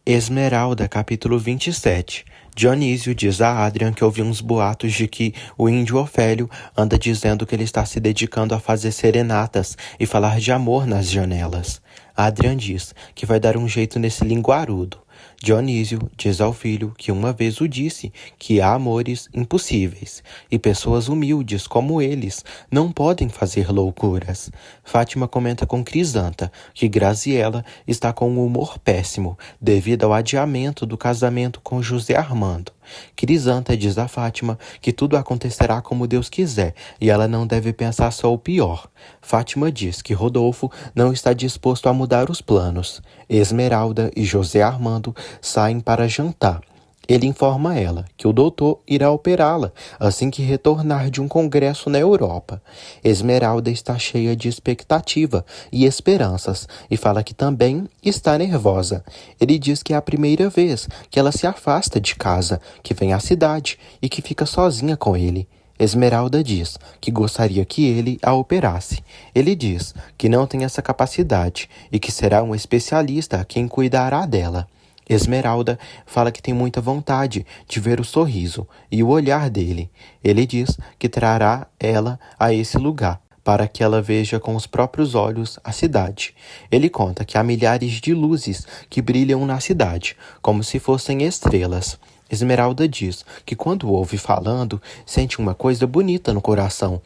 Esmeralda, capítulo 27. Dionísio diz a Adrian que ouviu uns boatos de que o índio Ofélio anda dizendo que ele está se dedicando a fazer serenatas e falar de amor nas janelas. Adrian diz que vai dar um jeito nesse linguarudo. Dionísio diz ao filho que uma vez o disse que há amores impossíveis e pessoas humildes como eles não podem fazer loucuras. Fátima comenta com Crisanta que Graziella está com um humor péssimo devido ao adiamento do casamento com José Armando. Crisanta diz a Fátima que tudo acontecerá como Deus quiser e ela não deve pensar só o pior. Fátima diz que Rodolfo não está disposto a mudar os planos. Esmeralda e José Armando saem para jantar. Ele informa ela que o doutor irá operá-la assim que retornar de um congresso na Europa. Esmeralda está cheia de expectativa e esperanças e fala que também está nervosa. Ele diz que é a primeira vez que ela se afasta de casa, que vem à cidade e que fica sozinha com ele. Esmeralda diz que gostaria que ele a operasse. Ele diz que não tem essa capacidade e que será um especialista quem cuidará dela. Esmeralda fala que tem muita vontade de ver o sorriso e o olhar dele. Ele diz que trará ela a esse lugar, para que ela veja com os próprios olhos a cidade. Ele conta que há milhares de luzes que brilham na cidade, como se fossem estrelas. Esmeralda diz que quando ouve falando, sente uma coisa bonita no coração.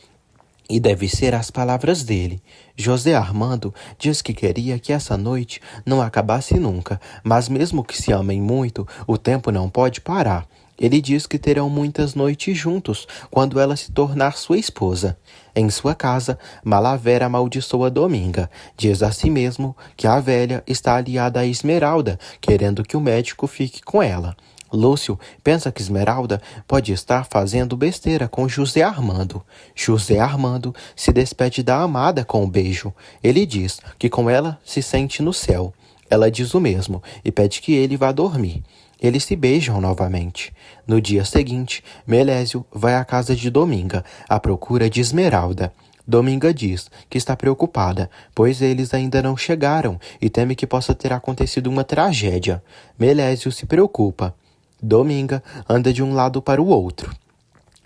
E deve ser as palavras dele. José Armando diz que queria que essa noite não acabasse nunca, mas mesmo que se amem muito, o tempo não pode parar. Ele diz que terão muitas noites juntos quando ela se tornar sua esposa. Em sua casa, Malaver amaldiçoa Dominga. Diz a si mesmo que a velha está aliada a Esmeralda, querendo que o médico fique com ela. Lúcio pensa que Esmeralda pode estar fazendo besteira com José Armando. José Armando se despede da amada com um beijo. Ele diz que com ela se sente no céu. Ela diz o mesmo e pede que ele vá dormir. Eles se beijam novamente. No dia seguinte, Melésio vai à casa de Dominga, à procura de Esmeralda. Dominga diz que está preocupada, pois eles ainda não chegaram e teme que possa ter acontecido uma tragédia. Melésio se preocupa. Dominga anda de um lado para o outro.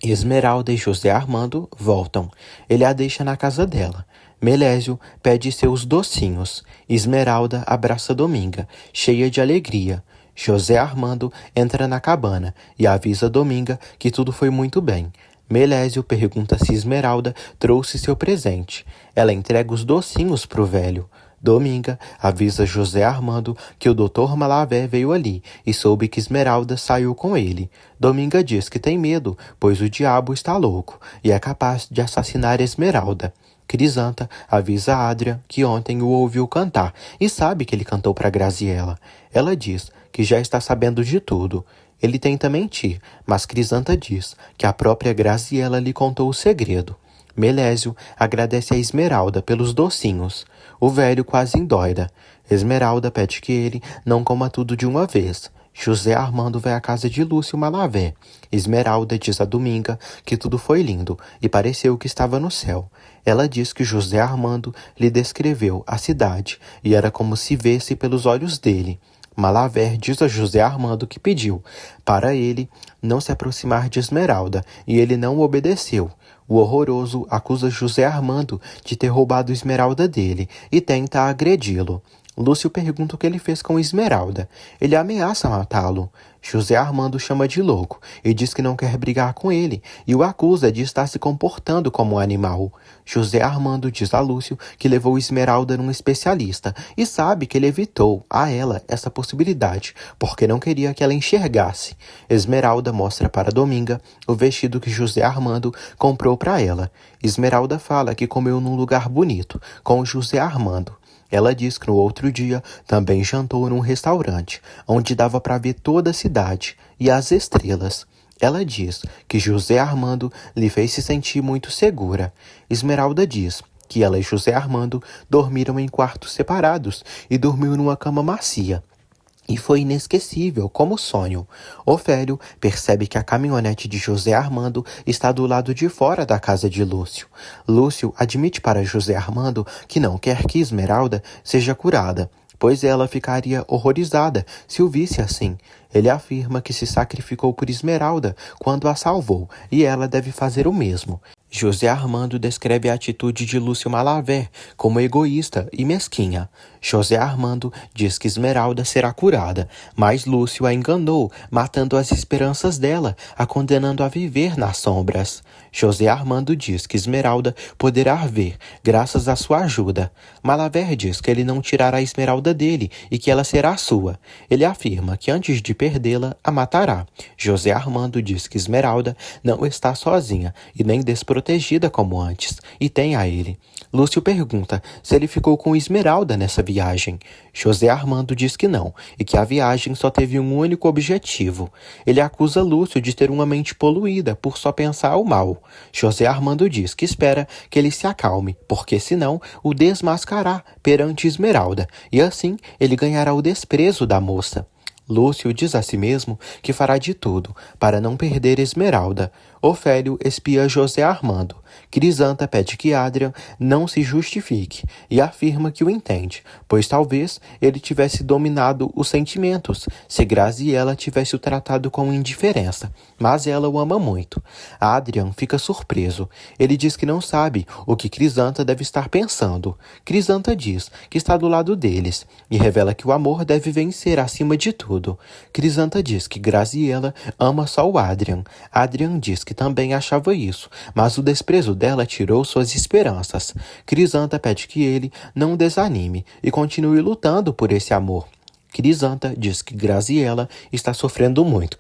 Esmeralda e José Armando voltam. Ele a deixa na casa dela. Melésio pede seus docinhos. Esmeralda abraça Dominga, cheia de alegria. José Armando entra na cabana e avisa Dominga que tudo foi muito bem. Melésio pergunta se Esmeralda trouxe seu presente. Ela entrega os docinhos para o velho. Dominga avisa José Armando que o Dr. Malavé veio ali e soube que Esmeralda saiu com ele. Dominga diz que tem medo, pois o diabo está louco e é capaz de assassinar Esmeralda. Crisanta avisa Adrian que ontem o ouviu cantar e sabe que ele cantou para Graziella. Ela diz que já está sabendo de tudo. Ele tenta mentir, mas Crisanta diz que a própria Graziella lhe contou o segredo. Melésio agradece a Esmeralda pelos docinhos. O velho quase endoida. Esmeralda pede que ele não coma tudo de uma vez. José Armando vai à casa de Lúcio Malavé. Esmeralda diz a Dominga que tudo foi lindo e pareceu que estava no céu. Ela diz que José Armando lhe descreveu a cidade e era como se vesse pelos olhos dele. Malaver diz a José Armando que pediu para ele não se aproximar de Esmeralda e ele não obedeceu. O horroroso acusa José Armando de ter roubado Esmeralda dele e tenta agredi-lo. Lúcio pergunta o que ele fez com Esmeralda. Ele ameaça matá-lo. José Armando chama de louco e diz que não quer brigar com ele e o acusa de estar se comportando como um animal. José Armando diz a Lúcio que levou Esmeralda num especialista e sabe que ele evitou a ela essa possibilidade porque não queria que ela enxergasse. Esmeralda mostra para Dominga o vestido que José Armando comprou para ela. Esmeralda fala que comeu num lugar bonito com José Armando. Ela diz que no outro dia também jantou num restaurante, onde dava para ver toda a cidade e as estrelas. Ela diz que José Armando lhe fez se sentir muito segura. Esmeralda diz que ela e José Armando dormiram em quartos separados e dormiu numa cama macia. E foi inesquecível, como sonho. Ofélio percebe que a caminhonete de José Armando está do lado de fora da casa de Lúcio. Lúcio admite para José Armando que não quer que Esmeralda seja curada, pois ela ficaria horrorizada se o visse assim. Ele afirma que se sacrificou por Esmeralda quando a salvou, e ela deve fazer o mesmo. José Armando descreve a atitude de Lúcio Malaver como egoísta e mesquinha. José Armando diz que Esmeralda será curada, mas Lúcio a enganou, matando as esperanças dela, a condenando a viver nas sombras. José Armando diz que Esmeralda poderá ver, graças à sua ajuda. Malaver diz que ele não tirará a Esmeralda dele e que ela será sua. Ele afirma que antes de perdê-la, a matará. José Armando diz que Esmeralda não está sozinha e nem desprotegida como antes, e tem a ele. Lúcio pergunta se ele ficou com Esmeralda nessa viagem. José Armando diz que não, e que a viagem só teve um único objetivo. Ele acusa Lúcio de ter uma mente poluída por só pensar o mal. José Armando diz que espera que ele se acalme, porque senão o desmascarará perante Esmeralda, e assim ele ganhará o desprezo da moça. Lúcio diz a si mesmo que fará de tudo para não perder Esmeralda. Ofélio espia José Armando. Crisanta pede que Adrian não se justifique e afirma que o entende, pois talvez ele tivesse dominado os sentimentos se Graziella tivesse o tratado com indiferença, mas ela o ama muito. Adrian fica surpreso. Ele diz que não sabe o que Crisanta deve estar pensando. Crisanta diz que está do lado deles e revela que o amor deve vencer acima de tudo. Crisanta diz que Graziella ama só o Adrian. Adrian diz que também achava isso, mas o desprezo dela tirou suas esperanças. Crisanta pede que ele não desanime e continue lutando por esse amor. Crisanta diz que Graziella está sofrendo muito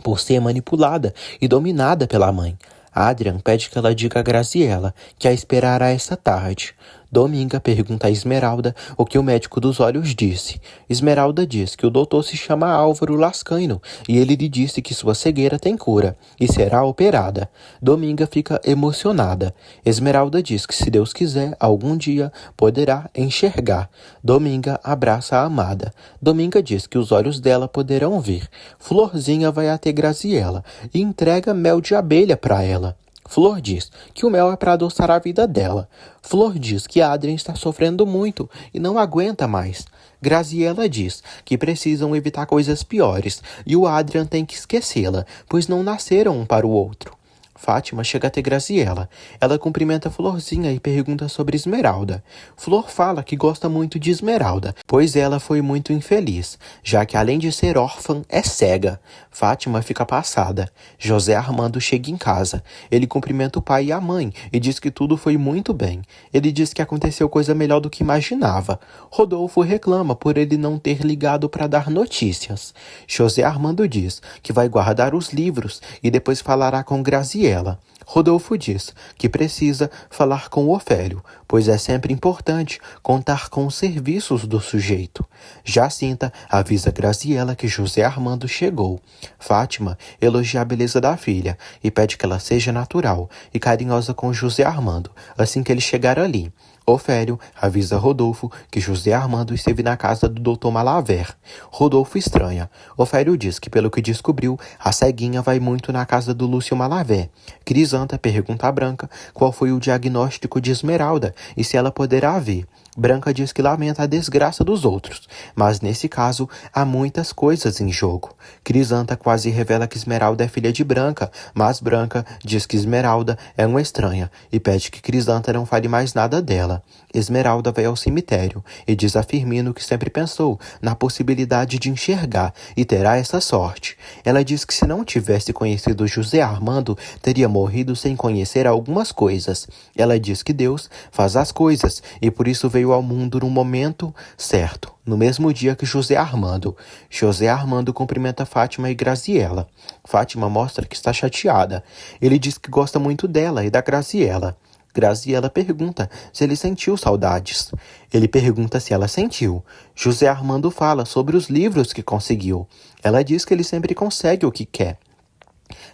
por ser manipulada e dominada pela mãe. Adrian pede que ela diga a Graziella que a esperará essa tarde. Dominga pergunta a Esmeralda o que o médico dos olhos disse. Esmeralda diz que o doutor se chama Álvaro Lascaino e ele lhe disse que sua cegueira tem cura e será operada. Dominga fica emocionada. Esmeralda diz que se Deus quiser, algum dia poderá enxergar. Dominga abraça a amada. Dominga diz que os olhos dela poderão ver. Florzinha vai até Graziella e entrega mel de abelha para ela. Flor diz que o mel é para adoçar a vida dela. Flor diz que Adrian está sofrendo muito e não aguenta mais. Graziella diz que precisam evitar coisas piores e o Adrian tem que esquecê-la, pois não nasceram um para o outro. Fátima chega até Graziella. Ela cumprimenta Florzinha e pergunta sobre Esmeralda. Flor fala que gosta muito de Esmeralda, pois ela foi muito infeliz, já que além de ser órfã, é cega. Fátima fica passada. José Armando chega em casa. Ele cumprimenta o pai e a mãe e diz que tudo foi muito bem. Ele diz que aconteceu coisa melhor do que imaginava. Rodolfo reclama por ele não ter ligado para dar notícias. José Armando diz que vai guardar os livros e depois falará com Graziella. Rodolfo diz que precisa falar com Ofélio, pois é sempre importante contar com os serviços do sujeito. Jacinta avisa Graziella que José Armando chegou. Fátima elogia a beleza da filha e pede que ela seja natural e carinhosa com José Armando assim que ele chegar ali. Ofélio avisa Rodolfo que José Armando esteve na casa do Dr. Malaver. Rodolfo estranha. Ofélio diz que, pelo que descobriu, a ceguinha vai muito na casa do Lúcio Malaver. Crisanta pergunta a Branca qual foi o diagnóstico de Esmeralda e se ela poderá ver. Branca diz que lamenta a desgraça dos outros, mas nesse caso há muitas coisas em jogo. Crisanta quase revela que Esmeralda é filha de Branca, mas Branca diz que Esmeralda é uma estranha e pede que Crisanta não fale mais nada dela. Esmeralda vai ao cemitério e diz a Firmino que sempre pensou na possibilidade de enxergar e terá essa sorte. Ela diz que se não tivesse conhecido José Armando, teria morrido sem conhecer algumas coisas. Ela diz que Deus faz as coisas e por isso veio ao mundo no momento certo, no mesmo dia que José Armando. José Armando cumprimenta Fátima e Graziella. Fátima mostra que está chateada. Ele diz que gosta muito dela e da Graziella. Graziella pergunta se ele sentiu saudades. Ele pergunta se ela sentiu. José Armando fala sobre os livros que conseguiu. Ela diz que ele sempre consegue o que quer.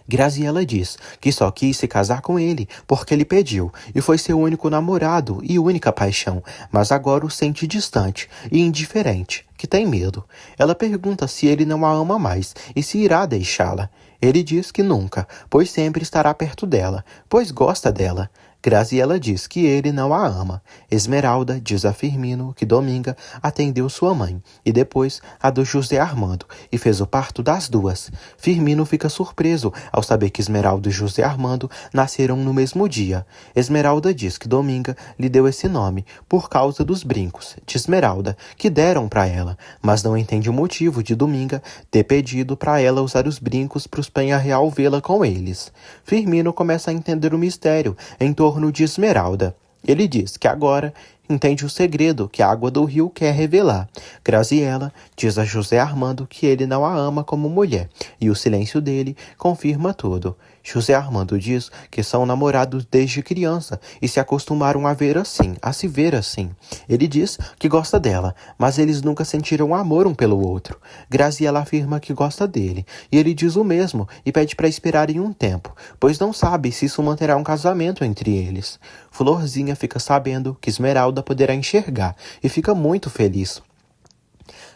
Graziella diz que só quis se casar com ele porque ele pediu e foi seu único namorado e única paixão, mas agora o sente distante e indiferente, que tem medo. Ela pergunta se ele não a ama mais e se irá deixá-la. Ele diz que nunca, pois sempre estará perto dela, pois gosta dela. Graziella diz que ele não a ama. Esmeralda diz a Firmino que Dominga atendeu sua mãe e depois a do José Armando e fez o parto das duas. Firmino fica surpreso ao saber que Esmeralda e José Armando nasceram no mesmo dia. Esmeralda diz que Dominga lhe deu esse nome por causa dos brincos de Esmeralda que deram para ela, mas não entende o motivo de Dominga ter pedido para ela usar os brincos para os Penha-Real vê-la com eles. Firmino começa a entender o mistério em torno de Esmeralda. Ele diz que agora entende o segredo que a água do rio quer revelar. Graziella diz a José Armando que ele não a ama como mulher, e o silêncio dele confirma tudo. José Armando diz que são namorados desde criança e se acostumaram a se ver assim. Ele diz que gosta dela, mas eles nunca sentiram amor um pelo outro. Graziella afirma que gosta dele, e ele diz o mesmo e pede para esperarem um tempo, pois não sabe se isso manterá um casamento entre eles. Florzinha fica sabendo que Esmeralda poderá enxergar e fica muito feliz.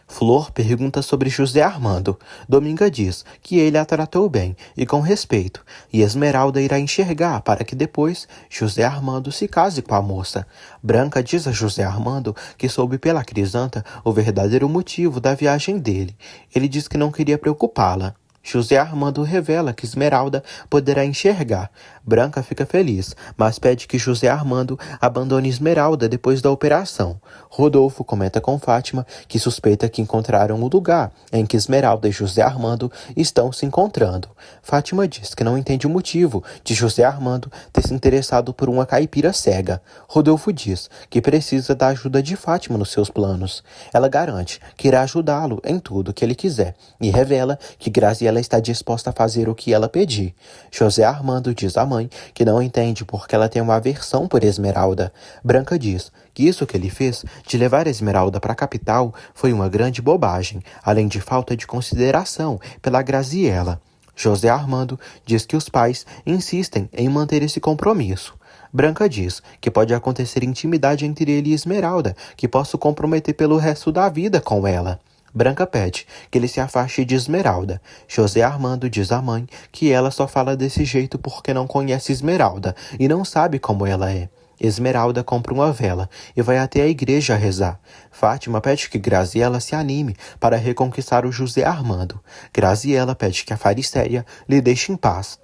Flor pergunta sobre José Armando. Dominga diz que ele a tratou bem e com respeito, e Esmeralda irá enxergar para que depois José Armando se case com a moça. Branca diz a José Armando que soube pela Crisanta o verdadeiro motivo da viagem dele. Ele diz que não queria preocupá-la. José Armando revela que Esmeralda poderá enxergar. Branca fica feliz, mas pede que José Armando abandone Esmeralda depois da operação. Rodolfo comenta com Fátima que suspeita que encontraram o lugar em que Esmeralda e José Armando estão se encontrando. Fátima diz que não entende o motivo de José Armando ter se interessado por uma caipira cega. Rodolfo diz que precisa da ajuda de Fátima nos seus planos. Ela garante que irá ajudá-lo em tudo que ele quiser e revela que Graziella está disposta a fazer o que ela pedir. José Armando diz à mãe que não entende porque ela tem uma aversão por Esmeralda. Branca diz que isso que ele fez de levar Esmeralda para a capital foi uma grande bobagem, além de falta de consideração pela Graziella. José Armando diz que os pais insistem em manter esse compromisso. Branca diz que pode acontecer intimidade entre ele e Esmeralda, que possa o comprometer pelo resto da vida com ela. Branca pede que ele se afaste de Esmeralda. José Armando diz à mãe que ela só fala desse jeito porque não conhece Esmeralda e não sabe como ela é. Esmeralda compra uma vela e vai até a igreja rezar. Fátima pede que Graziella se anime para reconquistar o José Armando. Graziella pede que a Fariséia lhe deixe em paz.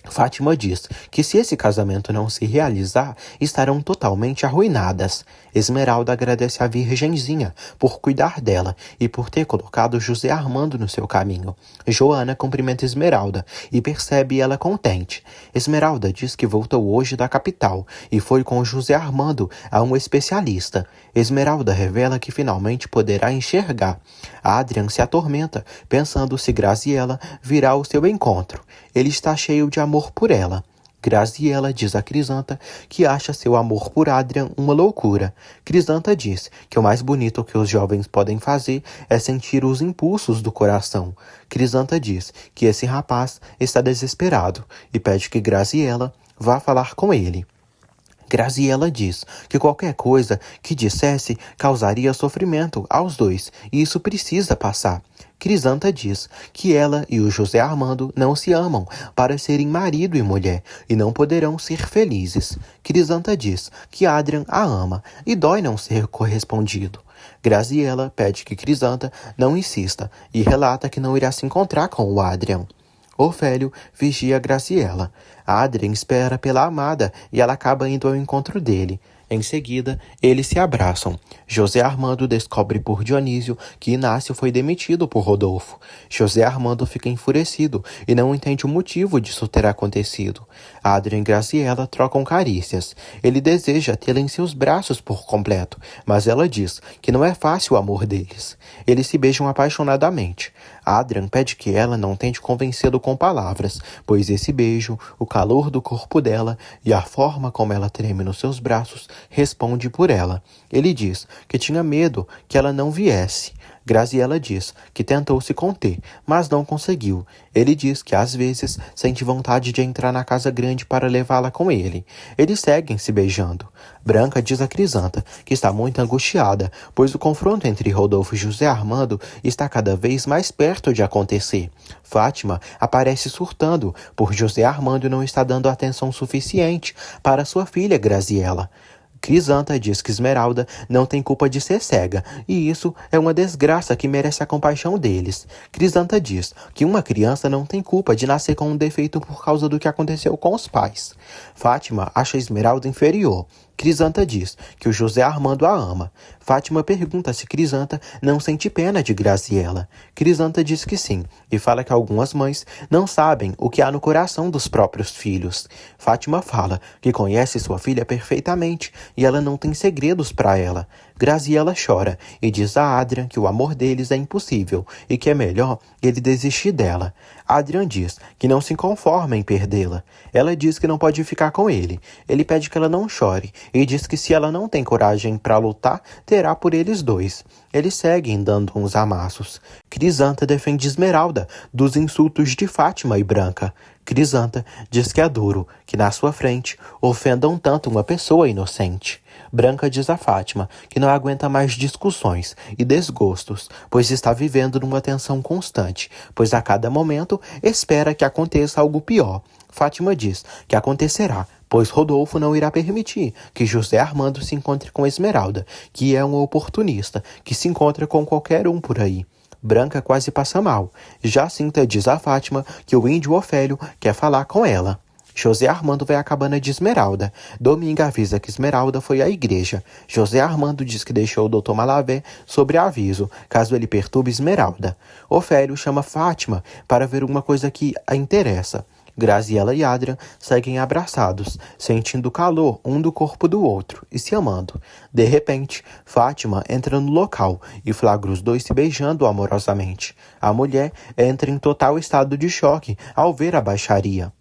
Fátima diz que se esse casamento não se realizar, estarão totalmente arruinadas. Esmeralda agradece à Virgenzinha por cuidar dela e por ter colocado José Armando no seu caminho. Joana cumprimenta Esmeralda e percebe ela contente. Esmeralda diz que voltou hoje da capital e foi com José Armando a um especialista. Esmeralda revela que finalmente poderá enxergar. Adrian se atormenta, pensando se Graziella virá ao seu encontro. Ele está cheio de amor por ela. Graziella diz a Crisanta que acha seu amor por Adrian uma loucura. Crisanta diz que o mais bonito que os jovens podem fazer é sentir os impulsos do coração. Crisanta diz que esse rapaz está desesperado e pede que Graziella vá falar com ele. Graziella diz que qualquer coisa que dissesse causaria sofrimento aos dois e isso precisa passar. Crisanta diz que ela e o José Armando não se amam para serem marido e mulher e não poderão ser felizes. Crisanta diz que Adrian a ama e dói não ser correspondido. Graziella pede que Crisanta não insista e relata que não irá se encontrar com o Adrian. Ofélio vigia Graziella. Adrian espera pela amada e ela acaba indo ao encontro dele. Em seguida, eles se abraçam. José Armando descobre por Dionísio que Inácio foi demitido por Rodolfo. José Armando fica enfurecido e não entende o motivo disso ter acontecido. Adrian e Graziella trocam carícias. Ele deseja tê-la em seus braços por completo, mas ela diz que não é fácil o amor deles. Eles se beijam apaixonadamente. Adrian pede que ela não tente convencê-lo com palavras, pois esse beijo, o calor do corpo dela e a forma como ela treme nos seus braços responde por ela. Ele diz que tinha medo que ela não viesse. Graziella diz que tentou se conter, mas não conseguiu. Ele diz que às vezes sente vontade de entrar na casa grande para levá-la com ele. Eles seguem se beijando. Branca diz a Crisanta que está muito angustiada, pois o confronto entre Rodolfo e José Armando está cada vez mais perto de acontecer. Fátima aparece surtando, por José Armando não estar dando atenção suficiente para sua filha Graziella. Crisanta diz que Esmeralda não tem culpa de ser cega, e isso é uma desgraça que merece a compaixão deles. Crisanta diz que uma criança não tem culpa de nascer com um defeito por causa do que aconteceu com os pais. Fátima acha Esmeralda inferior. Crisanta diz que o José Armando a ama. Fátima pergunta se Crisanta não sente pena de Graziella. Crisanta diz que sim, e fala que algumas mães não sabem o que há no coração dos próprios filhos. Fátima fala que conhece sua filha perfeitamente e ela não tem segredos para ela. Graziella chora e diz a Adrian que o amor deles é impossível e que é melhor ele desistir dela. Adrian diz que não se conforma em perdê-la. Ela diz que não pode ficar com ele. Ele pede que ela não chore e diz que se ela não tem coragem para lutar, terá por eles dois. Eles seguem dando uns amassos. Crisanta defende Esmeralda dos insultos de Fátima e Branca. Crisanta diz que é duro que na sua frente ofendam tanto uma pessoa inocente. Branca diz a Fátima que não aguenta mais discussões e desgostos, pois está vivendo numa tensão constante, pois a cada momento espera que aconteça algo pior. Fátima diz que acontecerá, pois Rodolfo não irá permitir que José Armando se encontre com Esmeralda, que é um oportunista, que se encontra com qualquer um por aí. Branca quase passa mal. Jacinta diz a Fátima que o índio Ofélio quer falar com ela. José Armando vai à cabana de Esmeralda. Dominga avisa que Esmeralda foi à igreja. José Armando diz que deixou o Dr. Malavé sobre aviso, caso ele perturbe Esmeralda. Ofélio chama Fátima para ver uma coisa que a interessa. Graziella e Adrian seguem abraçados, sentindo o calor um do corpo do outro e se amando. De repente, Fátima entra no local e flagra os dois se beijando amorosamente. A mulher entra em total estado de choque ao ver a baixaria.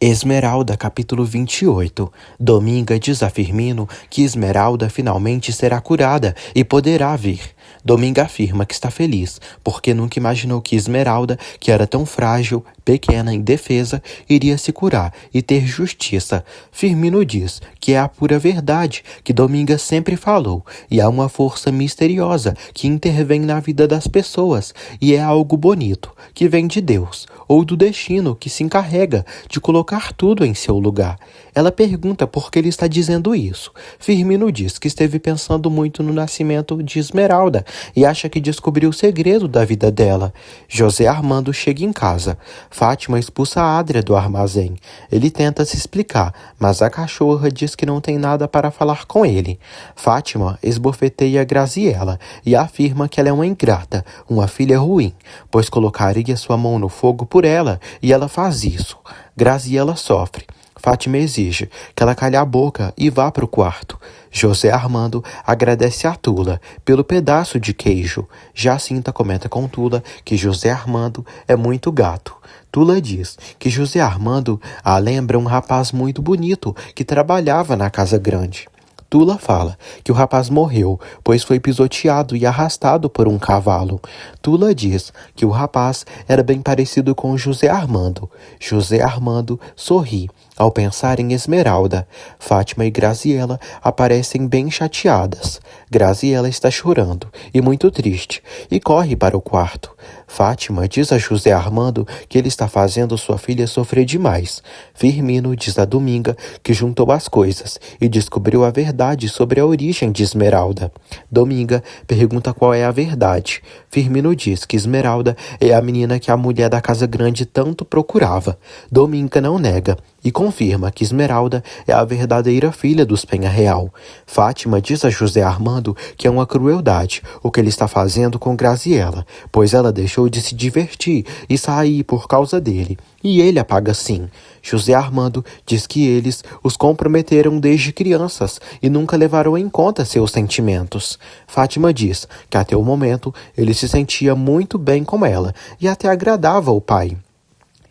Esmeralda, capítulo 28. Dominga diz a Firmino que Esmeralda finalmente será curada e poderá vir. Dominga afirma que está feliz, porque nunca imaginou que Esmeralda, que era tão frágil, pequena e indefesa, iria se curar e ter justiça. Firmino diz que é a pura verdade que Dominga sempre falou, e há uma força misteriosa que intervém na vida das pessoas, e é algo bonito, que vem de Deus, ou do destino que se encarrega de colocar tudo em seu lugar. Ela pergunta por que ele está dizendo isso. Firmino diz que esteve pensando muito no nascimento de Esmeralda e acha que descobriu o segredo da vida dela. José Armando chega em casa. Fátima expulsa Adria do armazém. Ele tenta se explicar, mas a cachorra diz que não tem nada para falar com ele. Fátima esbofeteia Graziella e afirma que ela é uma ingrata, uma filha ruim, pois colocaria sua mão no fogo por ela e ela faz isso. Graziella sofre. Fátima exige que ela calhe a boca e vá para o quarto. José Armando agradece a Tula pelo pedaço de queijo. Jacinta comenta com Tula que José Armando é muito gato. Tula diz que José Armando a lembra um rapaz muito bonito que trabalhava na casa grande. Tula fala que o rapaz morreu, pois foi pisoteado e arrastado por um cavalo. Tula diz que o rapaz era bem parecido com José Armando. José Armando sorri ao pensar em Esmeralda. Fátima e Graziella aparecem bem chateadas. Graziella está chorando e muito triste e corre para o quarto. Fátima diz a José Armando que ele está fazendo sua filha sofrer demais. Firmino diz a Dominga que juntou as coisas e descobriu a verdade sobre a origem de Esmeralda. Dominga pergunta qual é a verdade. Firmino diz que Esmeralda é a menina que a mulher da casa grande tanto procurava. Dominga não nega e confirma que Esmeralda é a verdadeira filha dos Penha Real. Fátima diz a José Armando que é uma crueldade o que ele está fazendo com Graziella, pois ela deixou de se divertir e sair por causa dele, e ele a paga sim. José Armando diz que eles os comprometeram desde crianças e nunca levaram em conta seus sentimentos. Fátima diz que até o momento ele se sentia muito bem com ela e até agradava o pai.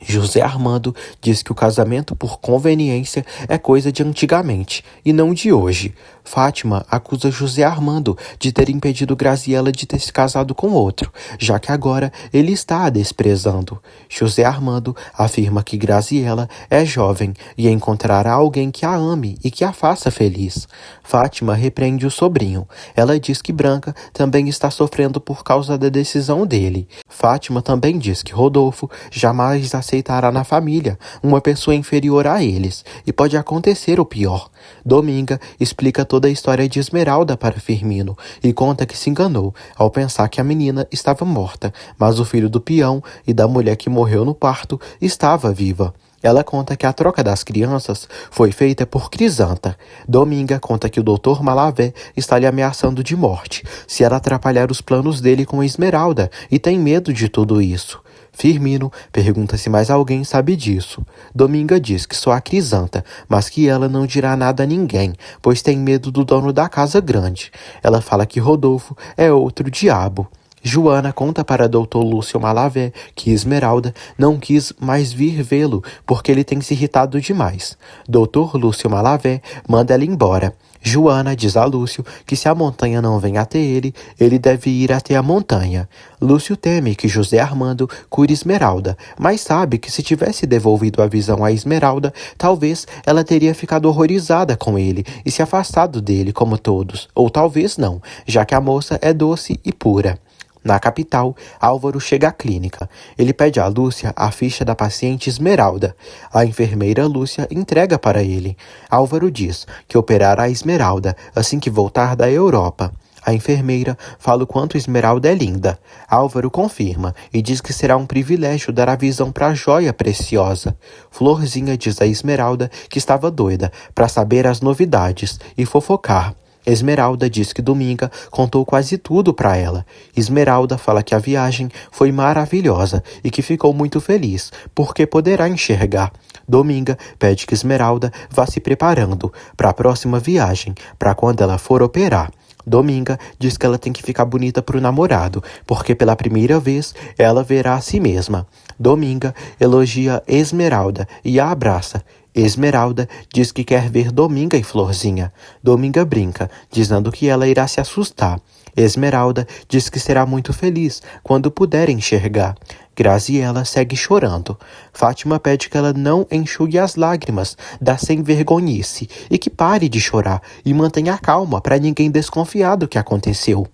José Armando diz que o casamento por conveniência é coisa de antigamente e não de hoje. Fátima acusa José Armando de ter impedido Graziella de ter se casado com outro, já que agora ele está a desprezando. José Armando afirma que Graziella é jovem e encontrará alguém que a ame e que a faça feliz. Fátima repreende o sobrinho. Ela diz que Branca também está sofrendo por causa da decisão dele. Fátima também diz que Rodolfo jamais aceitará na família uma pessoa inferior a eles, e pode acontecer o pior. Dominga explica toda a história de Esmeralda para Firmino e conta que se enganou ao pensar que a menina estava morta, mas o filho do peão e da mulher que morreu no parto estava viva. Ela conta que a troca das crianças foi feita por Crisanta. Dominga conta que o Dr. Malavé está lhe ameaçando de morte se ela atrapalhar os planos dele com Esmeralda e tem medo de tudo isso. Firmino pergunta se mais alguém sabe disso. Dominga diz que só a Crisanta, mas que ela não dirá nada a ninguém, pois tem medo do dono da casa grande. Ela fala que Rodolfo é outro diabo. Joana conta para Dr. Lúcio Malavé que Esmeralda não quis mais vir vê-lo porque ele tem se irritado demais. Dr. Lúcio Malavé manda ela embora. Joana diz a Lúcio que se a montanha não vem até ele, ele deve ir até a montanha. Lúcio teme que José Armando cure Esmeralda, mas sabe que se tivesse devolvido a visão a Esmeralda, talvez ela teria ficado horrorizada com ele e se afastado dele como todos, ou talvez não, já que a moça é doce e pura. Na capital, Álvaro chega à clínica. Ele pede a Lúcia a ficha da paciente Esmeralda. A enfermeira Lúcia entrega para ele. Álvaro diz que operará a Esmeralda assim que voltar da Europa. A enfermeira fala o quanto Esmeralda é linda. Álvaro confirma e diz que será um privilégio dar a visão para a joia preciosa. Florzinha diz a Esmeralda que estava doida para saber as novidades e fofocar. Esmeralda diz que Dominga contou quase tudo para ela. Esmeralda fala que a viagem foi maravilhosa e que ficou muito feliz, porque poderá enxergar. Dominga pede que Esmeralda vá se preparando para a próxima viagem, para quando ela for operar. Dominga diz que ela tem que ficar bonita para o namorado, porque pela primeira vez ela verá a si mesma. Dominga elogia Esmeralda e a abraça. Esmeralda diz que quer ver Dominga e Florzinha. Dominga brinca, dizendo que ela irá se assustar. Esmeralda diz que será muito feliz quando puder enxergar. Graziella segue chorando. Fátima pede que ela não enxugue as lágrimas da sem-vergonhice e que pare de chorar e mantenha calma para ninguém desconfiar do que aconteceu.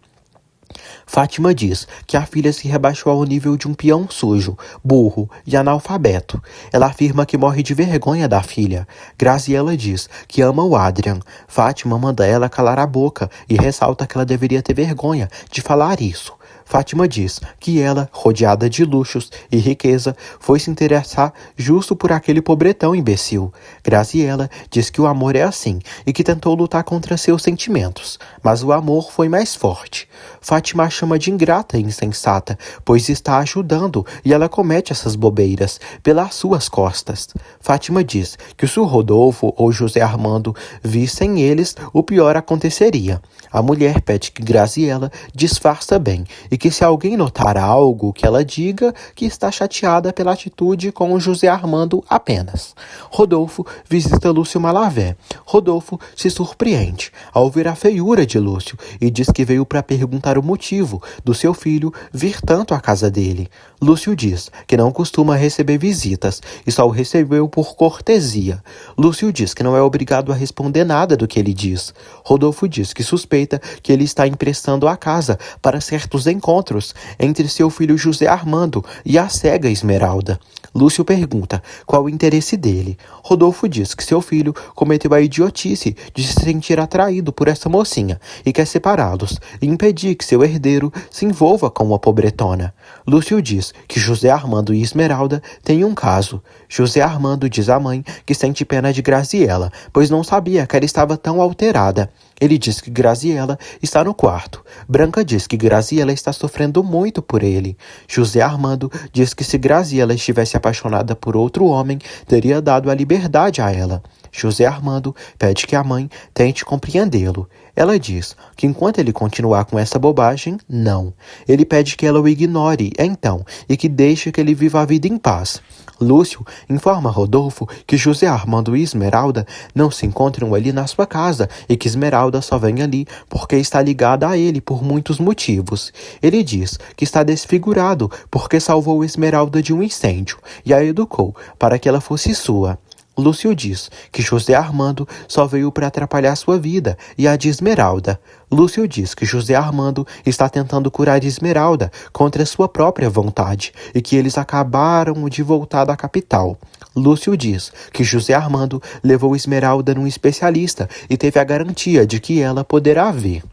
Fátima diz que a filha se rebaixou ao nível de um peão sujo, burro e analfabeto. Ela afirma que morre de vergonha da filha. Graziella diz que ama o Adrian. Fátima manda ela calar a boca e ressalta que ela deveria ter vergonha de falar isso. Fátima diz que ela, rodeada de luxos e riqueza, foi se interessar justo por aquele pobretão imbecil. Graziella diz que o amor é assim e que tentou lutar contra seus sentimentos, mas o amor foi mais forte. Fátima a chama de ingrata e insensata, pois está ajudando e ela comete essas bobeiras pelas suas costas. Fátima diz que se o Rodolfo ou José Armando vissem eles, o pior aconteceria. A mulher pede que Graziella disfarça bem e que se alguém notar algo, que ela diga que está chateada pela atitude com o José Armando apenas. Rodolfo visita Lúcio Malavé. Rodolfo se surpreende ao ver a feiura de Lúcio e diz que veio para perguntar o motivo do seu filho vir tanto à casa dele. Lúcio diz que não costuma receber visitas e só o recebeu por cortesia. Lúcio diz que não é obrigado a responder nada do que ele diz. Rodolfo diz que suspeita que ele está emprestando a casa para certos encontros encontros entre seu filho José Armando e a cega Esmeralda. Lúcio pergunta qual o interesse dele. Rodolfo diz que seu filho cometeu a idiotice de se sentir atraído por essa mocinha e quer separá-los e impedir que seu herdeiro se envolva com a pobretona. Lúcio diz que José Armando e Esmeralda têm um caso. José Armando diz à mãe que sente pena de Graziela, pois não sabia que ela estava tão alterada. Ele diz que Graziela está no quarto. Branca diz que Graziela está sofrendo muito por ele. José Armando diz que se Graziela estivesse apaixonada por outro homem, teria dado a liberdade a ela. José Armando pede que a mãe tente compreendê-lo. Ela diz que enquanto ele continuar com essa bobagem, não. Ele pede que ela o ignore, então, e que deixe que ele viva a vida em paz. Lúcio informa Rodolfo que José Armando e Esmeralda não se encontram ali na sua casa e que Esmeralda só vem ali porque está ligada a ele por muitos motivos. Ele diz que está desfigurado porque salvou Esmeralda de um incêndio e a educou para que ela fosse sua. Lúcio diz que José Armando só veio para atrapalhar sua vida e a de Esmeralda. Lúcio diz que José Armando está tentando curar Esmeralda contra sua própria vontade e que eles acabaram de voltar da capital. Lúcio diz que José Armando levou Esmeralda num especialista e teve a garantia de que ela poderá ver.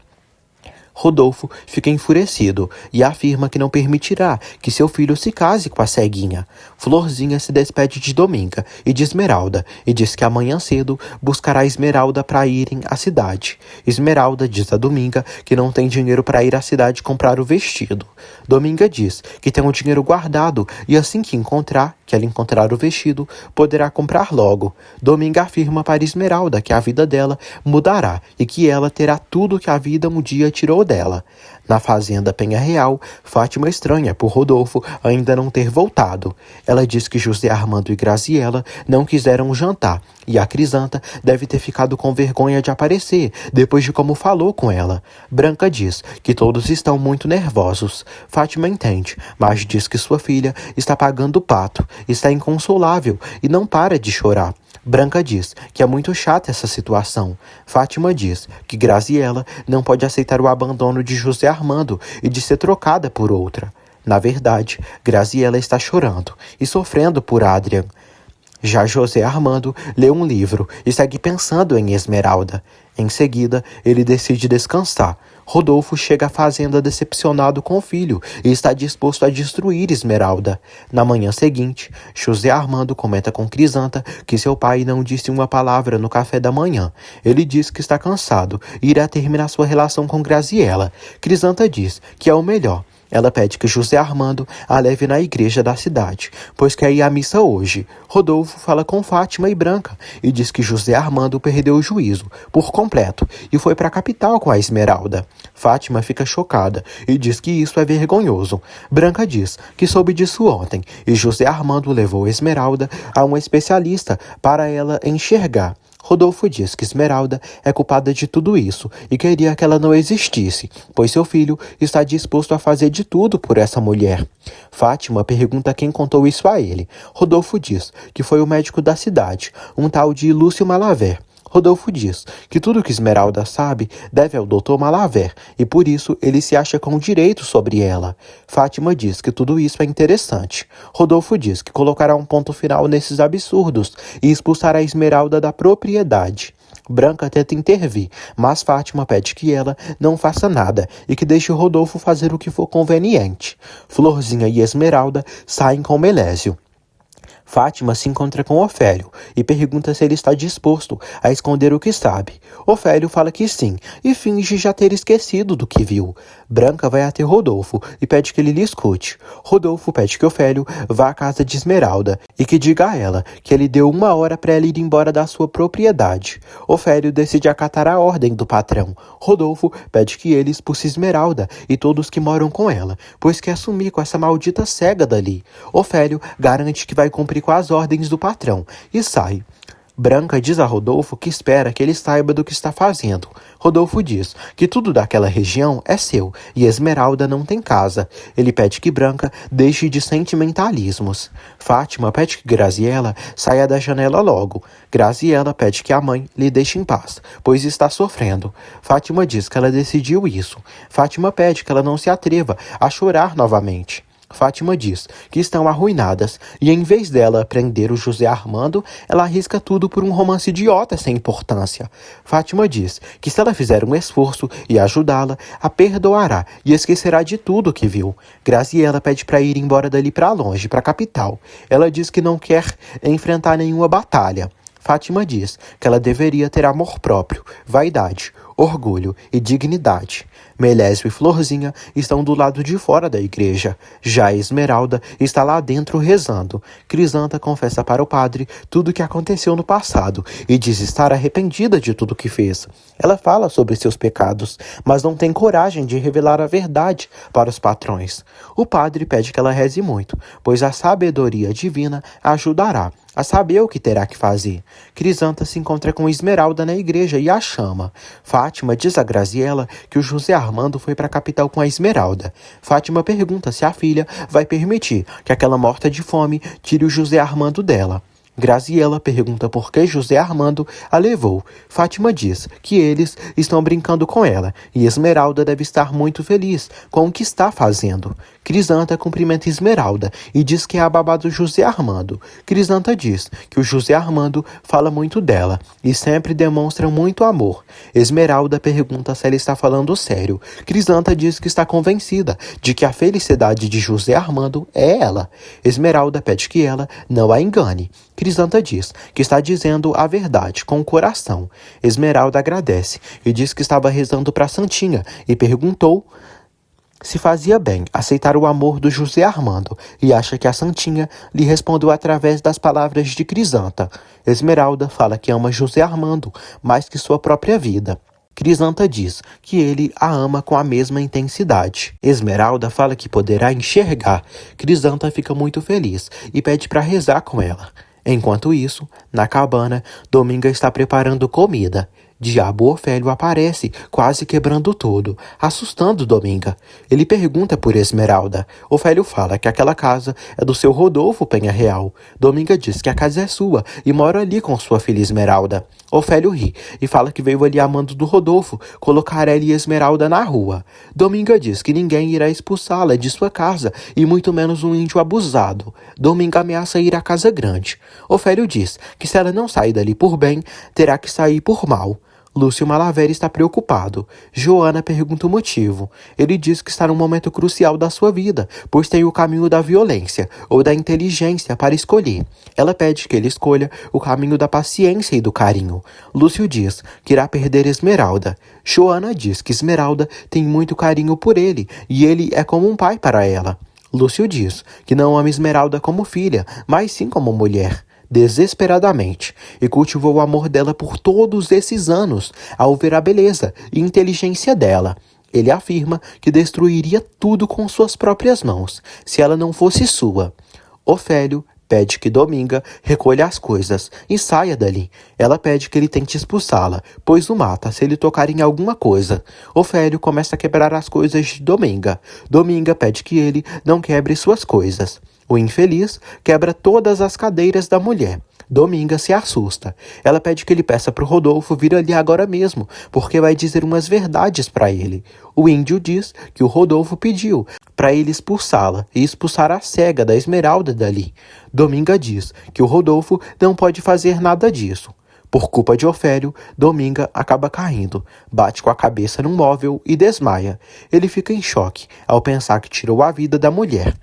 Rodolfo fica enfurecido e afirma que não permitirá que seu filho se case com a ceguinha. Florzinha se despede de Dominga e de Esmeralda e diz que amanhã cedo buscará Esmeralda para irem à cidade. Esmeralda diz a Dominga que não tem dinheiro para ir à cidade comprar o vestido. Dominga diz que tem o dinheiro guardado e assim que ela encontrar o vestido, poderá comprar logo. Dominga afirma para Esmeralda que a vida dela mudará e que ela terá tudo que a vida um dia tirou dela. Na fazenda Penha Real, Fátima estranha por Rodolfo ainda não ter voltado. Ela diz que José Armando e Graziela não quiseram jantar e a Crisanta deve ter ficado com vergonha de aparecer depois de como falou com ela. Branca diz que todos estão muito nervosos. Fátima entende, mas diz que sua filha está pagando o pato, está inconsolável e não para de chorar. Branca diz que é muito chata essa situação. Fátima diz que Graziela não pode aceitar o abandono de José Armando e de ser trocada por outra. Na verdade, Graziela está chorando e sofrendo por Adrian. Já José Armando lê um livro e segue pensando em Esmeralda. Em seguida, ele decide descansar. Rodolfo chega à fazenda decepcionado com o filho e está disposto a destruir Esmeralda. Na manhã seguinte, José Armando comenta com Crisanta que seu pai não disse uma palavra no café da manhã. Ele diz que está cansado e irá terminar sua relação com Graziela. Crisanta diz que é o melhor. Ela pede que José Armando a leve na igreja da cidade, pois quer ir à missa hoje. Rodolfo fala com Fátima e Branca e diz que José Armando perdeu o juízo por completo e foi para a capital com a Esmeralda. Fátima fica chocada e diz que isso é vergonhoso. Branca diz que soube disso ontem e José Armando levou a Esmeralda a um especialista para ela enxergar. Rodolfo diz que Esmeralda é culpada de tudo isso e queria que ela não existisse, pois seu filho está disposto a fazer de tudo por essa mulher. Fátima pergunta quem contou isso a ele. Rodolfo diz que foi o médico da cidade, um tal de Lúcio Malaver. Rodolfo diz que tudo que Esmeralda sabe deve ao Dr. Malaver e por isso ele se acha com direito sobre ela. Fátima diz que tudo isso é interessante. Rodolfo diz que colocará um ponto final nesses absurdos e expulsará Esmeralda da propriedade. Branca tenta intervir, mas Fátima pede que ela não faça nada e que deixe Rodolfo fazer o que for conveniente. Florzinha e Esmeralda saem com Melésio. Fátima se encontra com Ofélio e pergunta se ele está disposto a esconder o que sabe. Ofélio fala que sim e finge já ter esquecido do que viu. Branca vai até Rodolfo e pede que ele lhe escute. Rodolfo pede que Ofélio vá à casa de Esmeralda e que diga a ela que ele deu 1 hora para ela ir embora da sua propriedade. Ofélio decide acatar a ordem do patrão. Rodolfo pede que ele expulse Esmeralda e todos que moram com ela, pois quer sumir com essa maldita cega dali. Ofélio garante que vai cumprir com as ordens do patrão e sai. Branca diz a Rodolfo que espera que ele saiba do que está fazendo. Rodolfo diz que tudo daquela região é seu e Esmeralda não tem casa. Ele pede que Branca deixe de sentimentalismos. Fátima pede que Graziella saia da janela logo. Graziella pede que a mãe lhe deixe em paz, pois está sofrendo. Fátima diz que ela decidiu isso. Fátima pede que ela não se atreva a chorar novamente. Fátima diz que estão arruinadas e, em vez dela prender o José Armando, ela arrisca tudo por um romance idiota sem importância. Fátima diz que, se ela fizer um esforço e ajudá-la, a perdoará e esquecerá de tudo que viu. Graziella pede para ir embora dali para longe, para a capital. Ela diz que não quer enfrentar nenhuma batalha. Fátima diz que ela deveria ter amor próprio, vaidade, orgulho e dignidade. Melésio e Florzinha estão do lado de fora da igreja. Já Esmeralda está lá dentro rezando. Crisanta confessa para o padre tudo o que aconteceu no passado e diz estar arrependida de tudo que fez. Ela fala sobre seus pecados, mas não tem coragem de revelar a verdade para os patrões. O padre pede que ela reze muito, pois a sabedoria divina a ajudará a saber o que terá que fazer. Crisanta se encontra com Esmeralda na igreja e a chama. Fátima diz a Graziella que o José Armando foi para a capital com a Esmeralda. Fátima pergunta se a filha vai permitir que aquela morta de fome tire o José Armando dela. Graziella pergunta por que José Armando a levou. Fátima diz que eles estão brincando com ela e Esmeralda deve estar muito feliz com o que está fazendo. Crisanta cumprimenta Esmeralda e diz que é a babá do José Armando. Crisanta diz que o José Armando fala muito dela e sempre demonstra muito amor. Esmeralda pergunta se ela está falando sério. Crisanta diz que está convencida de que a felicidade de José Armando é ela. Esmeralda pede que ela não a engane. Crisanta diz que está dizendo a verdade com o coração. Esmeralda agradece e diz que estava rezando para a Santinha e perguntou se fazia bem aceitar o amor do José Armando e acha que a Santinha lhe respondeu através das palavras de Crisanta. Esmeralda fala que ama José Armando mais que sua própria vida. Crisanta diz que ele a ama com a mesma intensidade. Esmeralda fala que poderá enxergar. Crisanta fica muito feliz e pede para rezar com ela. Enquanto isso, na cabana, Dominga está preparando comida. Diabo Ofélio aparece, quase quebrando tudo, assustando Dominga. Ele pergunta por Esmeralda. Ofélio fala que aquela casa é do seu Rodolfo Penha Real. Dominga diz que a casa é sua e mora ali com sua filha Esmeralda. Ofélio ri e fala que veio ali a mando do Rodolfo colocar ela e Esmeralda na rua. Dominga diz que ninguém irá expulsá-la de sua casa e muito menos um índio abusado. Dominga ameaça ir à casa grande. Ofélio diz que se ela não sair dali por bem, terá que sair por mal. Lúcio Malavéria está preocupado. Joana pergunta o motivo. Ele diz que está num momento crucial da sua vida, pois tem o caminho da violência ou da inteligência para escolher. Ela pede que ele escolha o caminho da paciência e do carinho. Lúcio diz que irá perder Esmeralda. Joana diz que Esmeralda tem muito carinho por ele e ele é como um pai para ela. Lúcio diz que não ama Esmeralda como filha, mas sim como mulher. Desesperadamente, e cultivou o amor dela por todos esses anos, ao ver a beleza e inteligência dela. Ele afirma que destruiria tudo com suas próprias mãos, se ela não fosse sua. Ofélio pede que Dominga recolha as coisas e saia dali. Ela pede que ele tente expulsá-la, pois o mata se ele tocar em alguma coisa. Ofélio começa a quebrar as coisas de Dominga. Dominga pede que ele não quebre suas coisas. O infeliz quebra todas as cadeiras da mulher. Dominga se assusta. Ela pede que ele peça para o Rodolfo vir ali agora mesmo, porque vai dizer umas verdades para ele. O índio diz que o Rodolfo pediu para ele expulsá-la e expulsar a cega da Esmeralda dali. Dominga diz que o Rodolfo não pode fazer nada disso. Por culpa de Ofélio, Dominga acaba caindo, bate com a cabeça num móvel e desmaia. Ele fica em choque ao pensar que tirou a vida da mulher.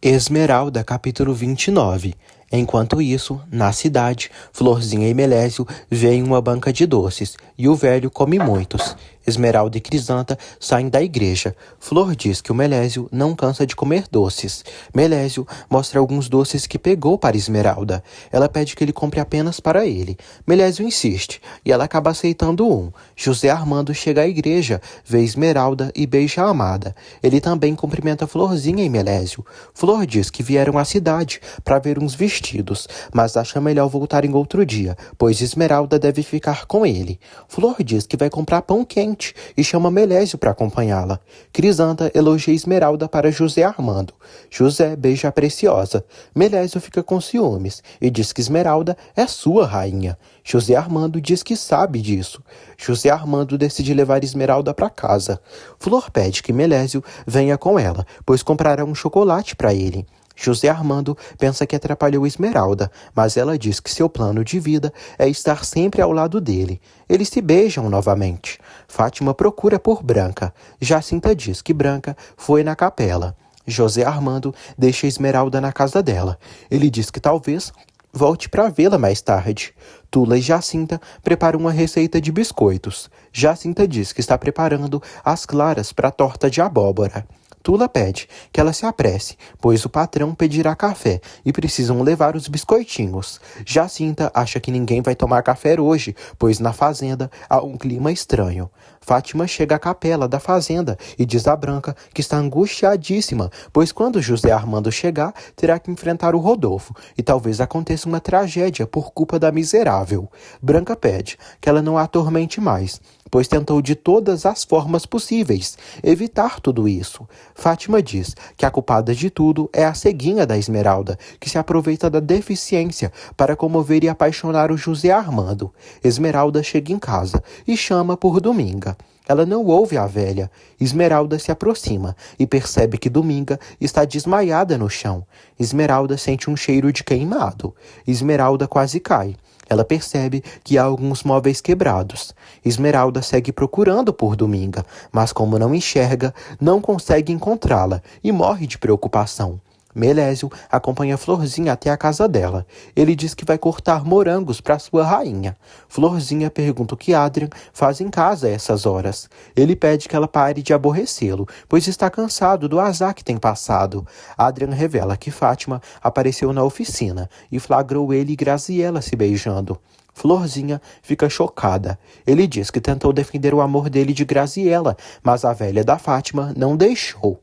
Esmeralda, capítulo 29. Enquanto isso, na cidade, Florzinha e Melésio veem uma banca de doces, e o velho come muitos. Esmeralda e Crisanta saem da igreja. Flor diz que o Melésio não cansa de comer doces. Melésio mostra alguns doces que pegou para Esmeralda. Ela pede que ele compre apenas para ele. Melésio insiste e ela acaba aceitando um. José Armando chega à igreja, vê Esmeralda e beija a amada. Ele também cumprimenta Florzinha e Melésio. Flor diz que vieram à cidade para ver uns vestidos, mas acha melhor voltar em outro dia, pois Esmeralda deve ficar com ele. Flor diz que vai comprar pão quente e chama Melésio para acompanhá-la. Crisanta elogia Esmeralda para José Armando. José beija a Preciosa. Melésio fica com ciúmes e diz que Esmeralda é sua rainha. José Armando diz que sabe disso. José Armando decide levar Esmeralda para casa. Flor pede que Melésio venha com ela, pois comprará um chocolate para ele. José Armando pensa que atrapalhou Esmeralda, mas ela diz que seu plano de vida é estar sempre ao lado dele. Eles se beijam novamente. Fátima procura por Branca. Jacinta diz que Branca foi na capela. José Armando deixa Esmeralda na casa dela. Ele diz que talvez volte para vê-la mais tarde. Tula e Jacinta preparam uma receita de biscoitos. Jacinta diz que está preparando as claras para a torta de abóbora. Tula pede que ela se apresse, pois o patrão pedirá café e precisam levar os biscoitinhos. Jacinta acha que ninguém vai tomar café hoje, pois na fazenda há um clima estranho. Fátima chega à capela da fazenda e diz a Branca que está angustiadíssima, pois quando José Armando chegar, terá que enfrentar o Rodolfo e talvez aconteça uma tragédia por culpa da miserável. Branca pede que ela não a atormente mais, pois tentou de todas as formas possíveis evitar tudo isso. Fátima diz que a culpada de tudo é a ceguinha da Esmeralda, que se aproveita da deficiência para comover e apaixonar o José Armando. Esmeralda chega em casa e chama por Dominga. Ela não ouve a velha. Esmeralda se aproxima e percebe que Dominga está desmaiada no chão. Esmeralda sente um cheiro de queimado. Esmeralda quase cai. Ela percebe que há alguns móveis quebrados. Esmeralda segue procurando por Dominga, mas como não enxerga, não consegue encontrá-la e morre de preocupação. Melésio acompanha Florzinha até a casa dela. Ele diz que vai cortar morangos para sua rainha. Florzinha pergunta o que Adrian faz em casa a essas horas. Ele pede que ela pare de aborrecê-lo, pois está cansado do azar que tem passado. Adrian revela que Fátima apareceu na oficina e flagrou ele e Graziella se beijando. Florzinha fica chocada. Ele diz que tentou defender o amor dele de Graziella, mas a velha da Fátima não deixou.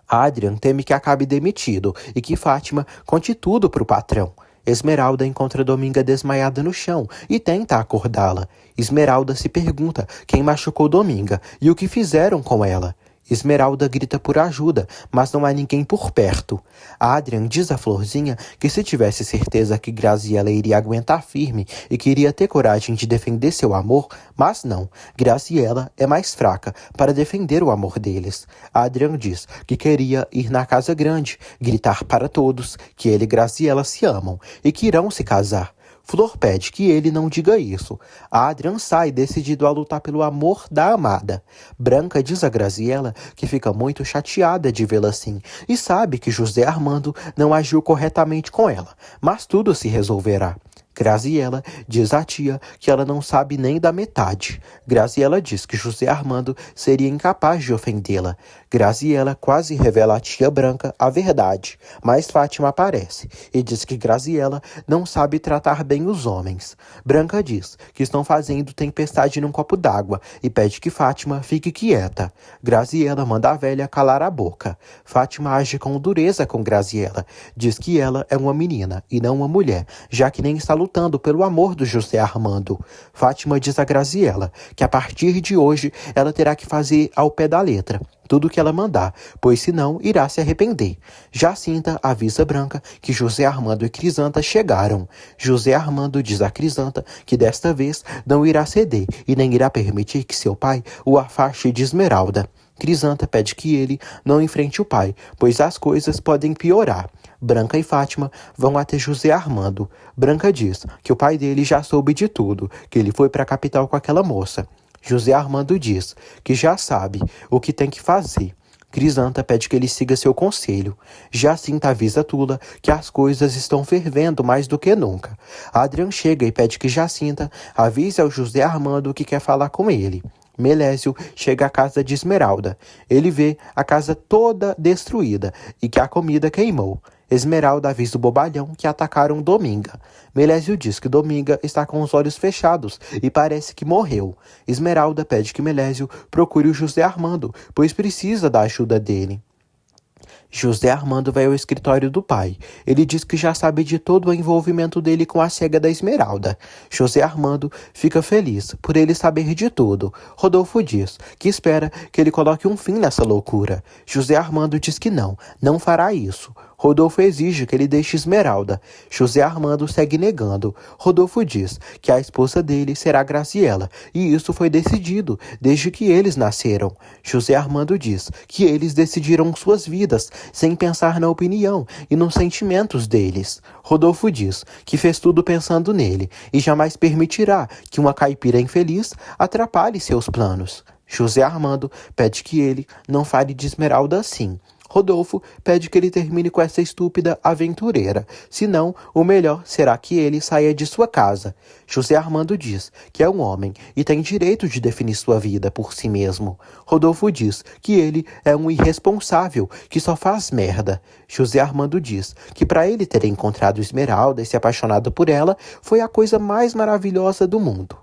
Adrian teme que acabe demitido e que Fátima conte tudo para o patrão. Esmeralda encontra Dominga desmaiada no chão e tenta acordá-la. Esmeralda se pergunta quem machucou Dominga e o que fizeram com ela. Esmeralda grita por ajuda, mas não há ninguém por perto. Adrian diz a Florzinha que se tivesse certeza que Graziella iria aguentar firme e que iria ter coragem de defender seu amor, mas não, Graziella é mais fraca para defender o amor deles. Adrian diz que queria ir na casa grande, gritar para todos que ele e Graziella se amam e que irão se casar. Flor pede que ele não diga isso. Adrian sai decidido a lutar pelo amor da amada. Branca diz a Graziella que fica muito chateada de vê-la assim e sabe que José Armando não agiu corretamente com ela, mas tudo se resolverá. Graziella diz à tia que ela não sabe nem da metade. Graziella diz que José Armando seria incapaz de ofendê-la. Graziella quase revela à tia Branca a verdade, mas Fátima aparece e diz que Graziella não sabe tratar bem os homens. Branca diz que estão fazendo tempestade num copo d'água e pede que Fátima fique quieta. Graziella manda a velha calar a boca. Fátima age com dureza com Graziella. Diz que ela é uma menina e não uma mulher, já que nem está lutando pelo amor do José Armando. Fátima diz a Graziella que a partir de hoje ela terá que fazer ao pé da letra tudo o que ela mandar, pois senão irá se arrepender. Jacinta avisa Branca que José Armando e Crisanta chegaram. José Armando diz a Crisanta que desta vez não irá ceder e nem irá permitir que seu pai o afaste de Esmeralda. Crisanta pede que ele não enfrente o pai, pois as coisas podem piorar. Branca e Fátima vão até José Armando. Branca diz que o pai dele já soube de tudo, que ele foi para a capital com aquela moça. José Armando diz que já sabe o que tem que fazer. Crisanta pede que ele siga seu conselho. Jacinta avisa Tula que as coisas estão fervendo mais do que nunca. Adrian chega e pede que Jacinta avise ao José Armando que quer falar com ele. Melésio chega à casa de Esmeralda. Ele vê a casa toda destruída e que a comida queimou. Esmeralda avisa o bobalhão que atacaram Dominga. Melésio diz que Dominga está com os olhos fechados e parece que morreu. Esmeralda pede que Melésio procure o José Armando, pois precisa da ajuda dele. José Armando vai ao escritório do pai. Ele diz que já sabe de todo o envolvimento dele com a cega da Esmeralda. José Armando fica feliz por ele saber de tudo. Rodolfo diz que espera que ele coloque um fim nessa loucura. José Armando diz que não fará isso. Rodolfo exige que ele deixe Esmeralda. José Armando segue negando. Rodolfo diz que a esposa dele será Graziela, e isso foi decidido desde que eles nasceram. José Armando diz que eles decidiram suas vidas sem pensar na opinião e nos sentimentos deles. Rodolfo diz que fez tudo pensando nele e jamais permitirá que uma caipira infeliz atrapalhe seus planos. José Armando pede que ele não fale de Esmeralda assim. Rodolfo pede que ele termine com essa estúpida aventureira, senão o melhor será que ele saia de sua casa. José Armando diz que é um homem e tem direito de definir sua vida por si mesmo. Rodolfo diz que ele é um irresponsável que só faz merda. José Armando diz que para ele ter encontrado Esmeralda e se apaixonado por ela foi a coisa mais maravilhosa do mundo.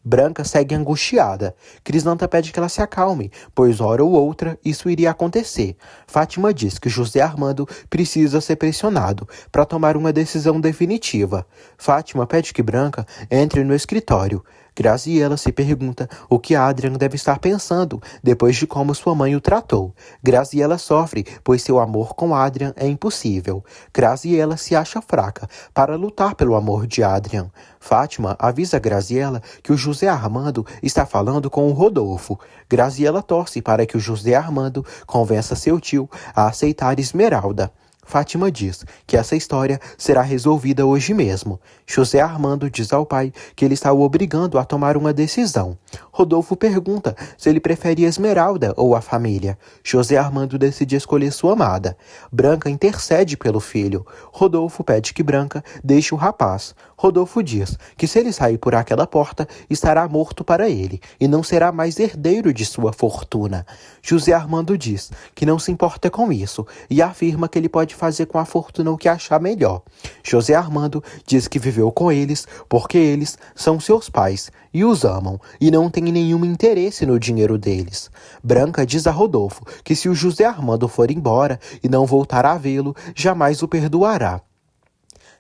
Branca segue angustiada. Crisanta pede que ela se acalme, pois hora ou outra isso iria acontecer. Fátima diz que José Armando precisa ser pressionado para tomar uma decisão definitiva. Fátima pede que Branca entre no escritório. Graziela se pergunta o que Adrian deve estar pensando depois de como sua mãe o tratou. Graziela sofre, pois seu amor com Adrian é impossível. Graziela se acha fraca para lutar pelo amor de Adrian. Fátima avisa Graziela que o José Armando está falando com o Rodolfo. Graziela torce para que o José Armando convença seu tio a aceitar Esmeralda. Fátima diz que essa história será resolvida hoje mesmo. José Armando diz ao pai que ele está o obrigando a tomar uma decisão. Rodolfo pergunta se ele prefere Esmeralda ou a família. José Armando decide escolher sua amada. Branca intercede pelo filho. Rodolfo pede que Branca deixe o rapaz. Rodolfo diz que se ele sair por aquela porta, estará morto para ele e não será mais herdeiro de sua fortuna. José Armando diz que não se importa com isso e afirma que ele pode fazer com a fortuna o que achar melhor. José Armando diz que viveu com eles porque eles são seus pais e os amam e não tem nenhum interesse no dinheiro deles. Branca diz a Rodolfo que se o José Armando for embora e não voltar a vê-lo, jamais o perdoará.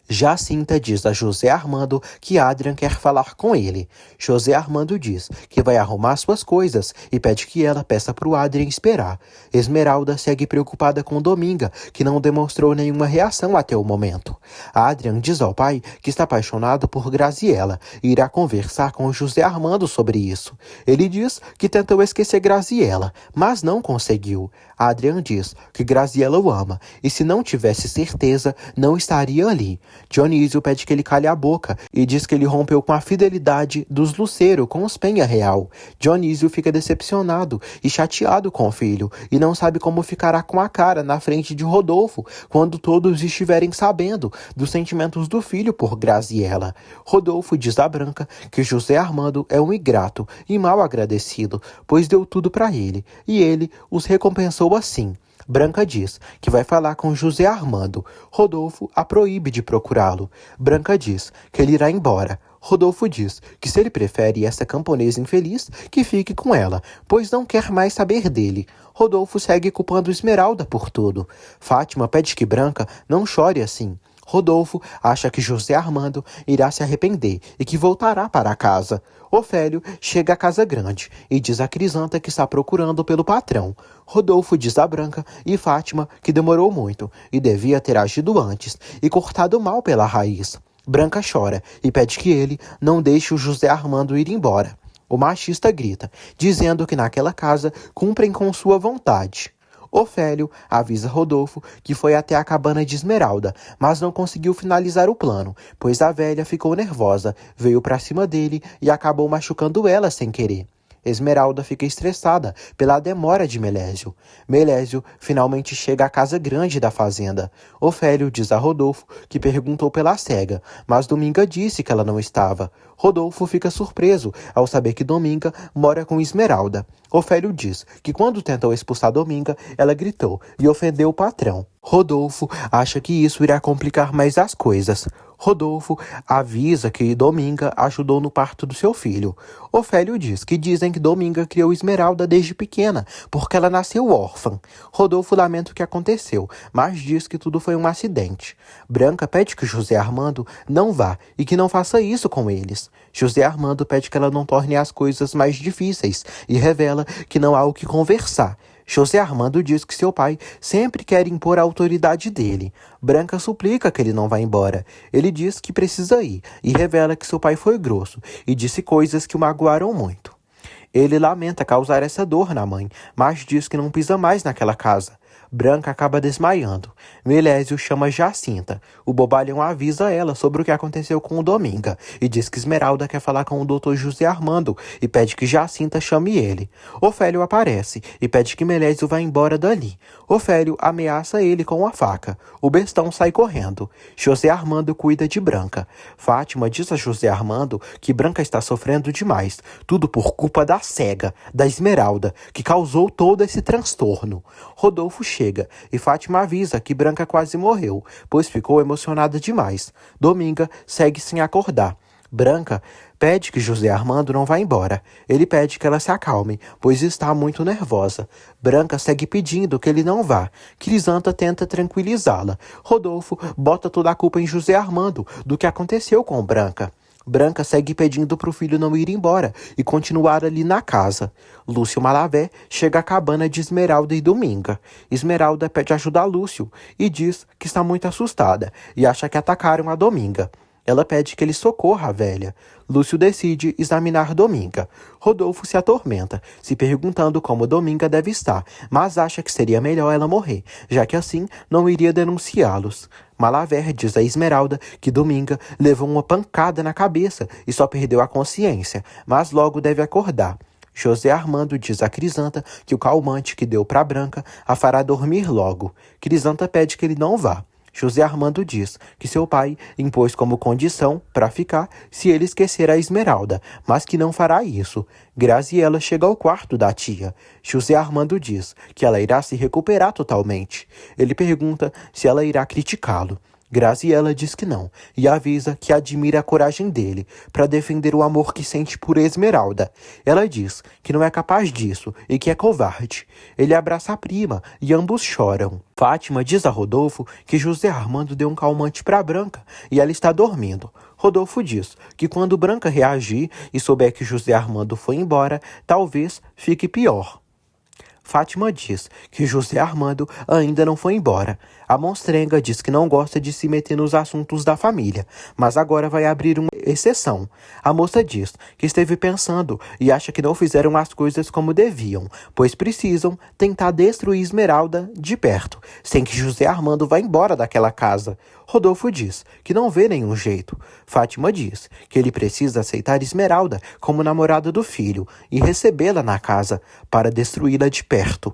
Jacinta diz a José Armando que Adrian quer falar com ele. José Armando diz que vai arrumar suas coisas e pede que ela peça para o Adrian esperar. Esmeralda segue preocupada com Dominga, que não demonstrou nenhuma reação até o momento. Adrian diz ao pai que está apaixonado por Graziela e irá conversar com José Armando sobre isso. Ele diz que tentou esquecer Graziela, mas não conseguiu. Adrian diz que Graziela o ama e se não tivesse certeza, não estaria ali. Dionísio pede que ele cale a boca e diz que ele rompeu com a fidelidade dos Lucero com os Penha Real. Dionísio fica decepcionado e chateado com o filho e não sabe como ficará com a cara na frente de Rodolfo quando todos estiverem sabendo dos sentimentos do filho por Graziela. Rodolfo diz a Branca que José Armando é um ingrato e mal agradecido, pois deu tudo para ele e ele os recompensou assim. Branca diz que vai falar com José Armando. Rodolfo a proíbe de procurá-lo. Branca diz que ele irá embora. Rodolfo diz que se ele prefere essa camponesa infeliz, que fique com ela, pois não quer mais saber dele. Rodolfo segue culpando Esmeralda por tudo. Fátima pede que Branca não chore assim. Rodolfo acha que José Armando irá se arrepender e que voltará para casa. Ofélio chega à casa grande e diz a Crisanta que está procurando pelo patrão. Rodolfo diz a Branca e Fátima que demorou muito e devia ter agido antes e cortado mal pela raiz. Branca chora e pede que ele não deixe o José Armando ir embora. O machista grita, dizendo que naquela casa cumprem com sua vontade. Ofélio avisa Rodolfo que foi até a cabana de Esmeralda, mas não conseguiu finalizar o plano, pois a velha ficou nervosa, veio para cima dele e acabou machucando ela sem querer. Esmeralda fica estressada pela demora de Melésio. Melésio finalmente chega à casa grande da fazenda. Ofélio diz a Rodolfo que perguntou pela cega, mas Dominga disse que ela não estava. Rodolfo fica surpreso ao saber que Dominga mora com Esmeralda. Ofélio diz que quando tentou expulsar Dominga, ela gritou e ofendeu o patrão. Rodolfo acha que isso irá complicar mais as coisas. Rodolfo avisa que Dominga ajudou no parto do seu filho. Ofélio diz que dizem que Dominga criou Esmeralda desde pequena, porque ela nasceu órfã. Rodolfo lamenta o que aconteceu, mas diz que tudo foi um acidente. Branca pede que José Armando não vá e que não faça isso com eles. José Armando pede que ela não torne as coisas mais difíceis e revela que não há o que conversar. José Armando diz que seu pai sempre quer impor a autoridade dele. Branca suplica que ele não vá embora. Ele diz que precisa ir e revela que seu pai foi grosso e disse coisas que o magoaram muito. Ele lamenta causar essa dor na mãe, mas diz que não pisa mais naquela casa. Branca acaba desmaiando. Melésio chama Jacinta. O bobalhão avisa ela sobre o que aconteceu com o Dominga e diz que Esmeralda quer falar com o Dr. José Armando e pede que Jacinta chame ele. Ofélio aparece e pede que Melésio vá embora dali. Ofélio ameaça ele com a faca. O bestão sai correndo. José Armando cuida de Branca. Fátima diz a José Armando que Branca está sofrendo demais, tudo por culpa da cega, da Esmeralda, que causou todo esse transtorno. Rodolfo chega e Fátima avisa que Branca quase morreu, pois ficou emocionada demais. Dominga segue sem acordar. Branca pede que José Armando não vá embora. Ele pede que ela se acalme, pois está muito nervosa. Branca segue pedindo que ele não vá. Crisanta tenta tranquilizá-la. Rodolfo bota toda a culpa em José Armando do que aconteceu com Branca. Branca segue pedindo para o filho não ir embora e continuar ali na casa. Lúcio Malavé chega à cabana de Esmeralda e Dominga. Esmeralda pede ajuda a Lúcio e diz que está muito assustada e acha que atacaram a Dominga. Ela pede que ele socorra a velha. Lúcio decide examinar Dominga. Rodolfo se atormenta, se perguntando como Dominga deve estar, mas acha que seria melhor ela morrer, já que assim não iria denunciá-los. Malavé diz a Esmeralda que Dominga levou uma pancada na cabeça e só perdeu a consciência, mas logo deve acordar. José Armando diz a Crisanta que o calmante que deu para Branca a fará dormir logo. Crisanta pede que ele não vá. José Armando diz que seu pai impôs como condição para ficar se ele esquecer a Esmeralda, mas que não fará isso. Graziela chega ao quarto da tia. José Armando diz que ela irá se recuperar totalmente. Ele pergunta se ela irá criticá-lo. Graziela diz que não e avisa que admira a coragem dele para defender o amor que sente por Esmeralda. Ela diz que não é capaz disso e que é covarde. Ele abraça a prima e ambos choram. Fátima diz a Rodolfo que José Armando deu um calmante para Branca e ela está dormindo. Rodolfo diz que quando Branca reagir e souber que José Armando foi embora, talvez fique pior. Fátima diz que José Armando ainda não foi embora. A monstrenga diz que não gosta de se meter nos assuntos da família, mas agora vai abrir uma exceção. A moça diz que esteve pensando e acha que não fizeram as coisas como deviam, pois precisam tentar destruir Esmeralda de perto, sem que José Armando vá embora daquela casa. Rodolfo diz que não vê nenhum jeito. Fátima diz que ele precisa aceitar Esmeralda como namorada do filho e recebê-la na casa para destruí-la de perto.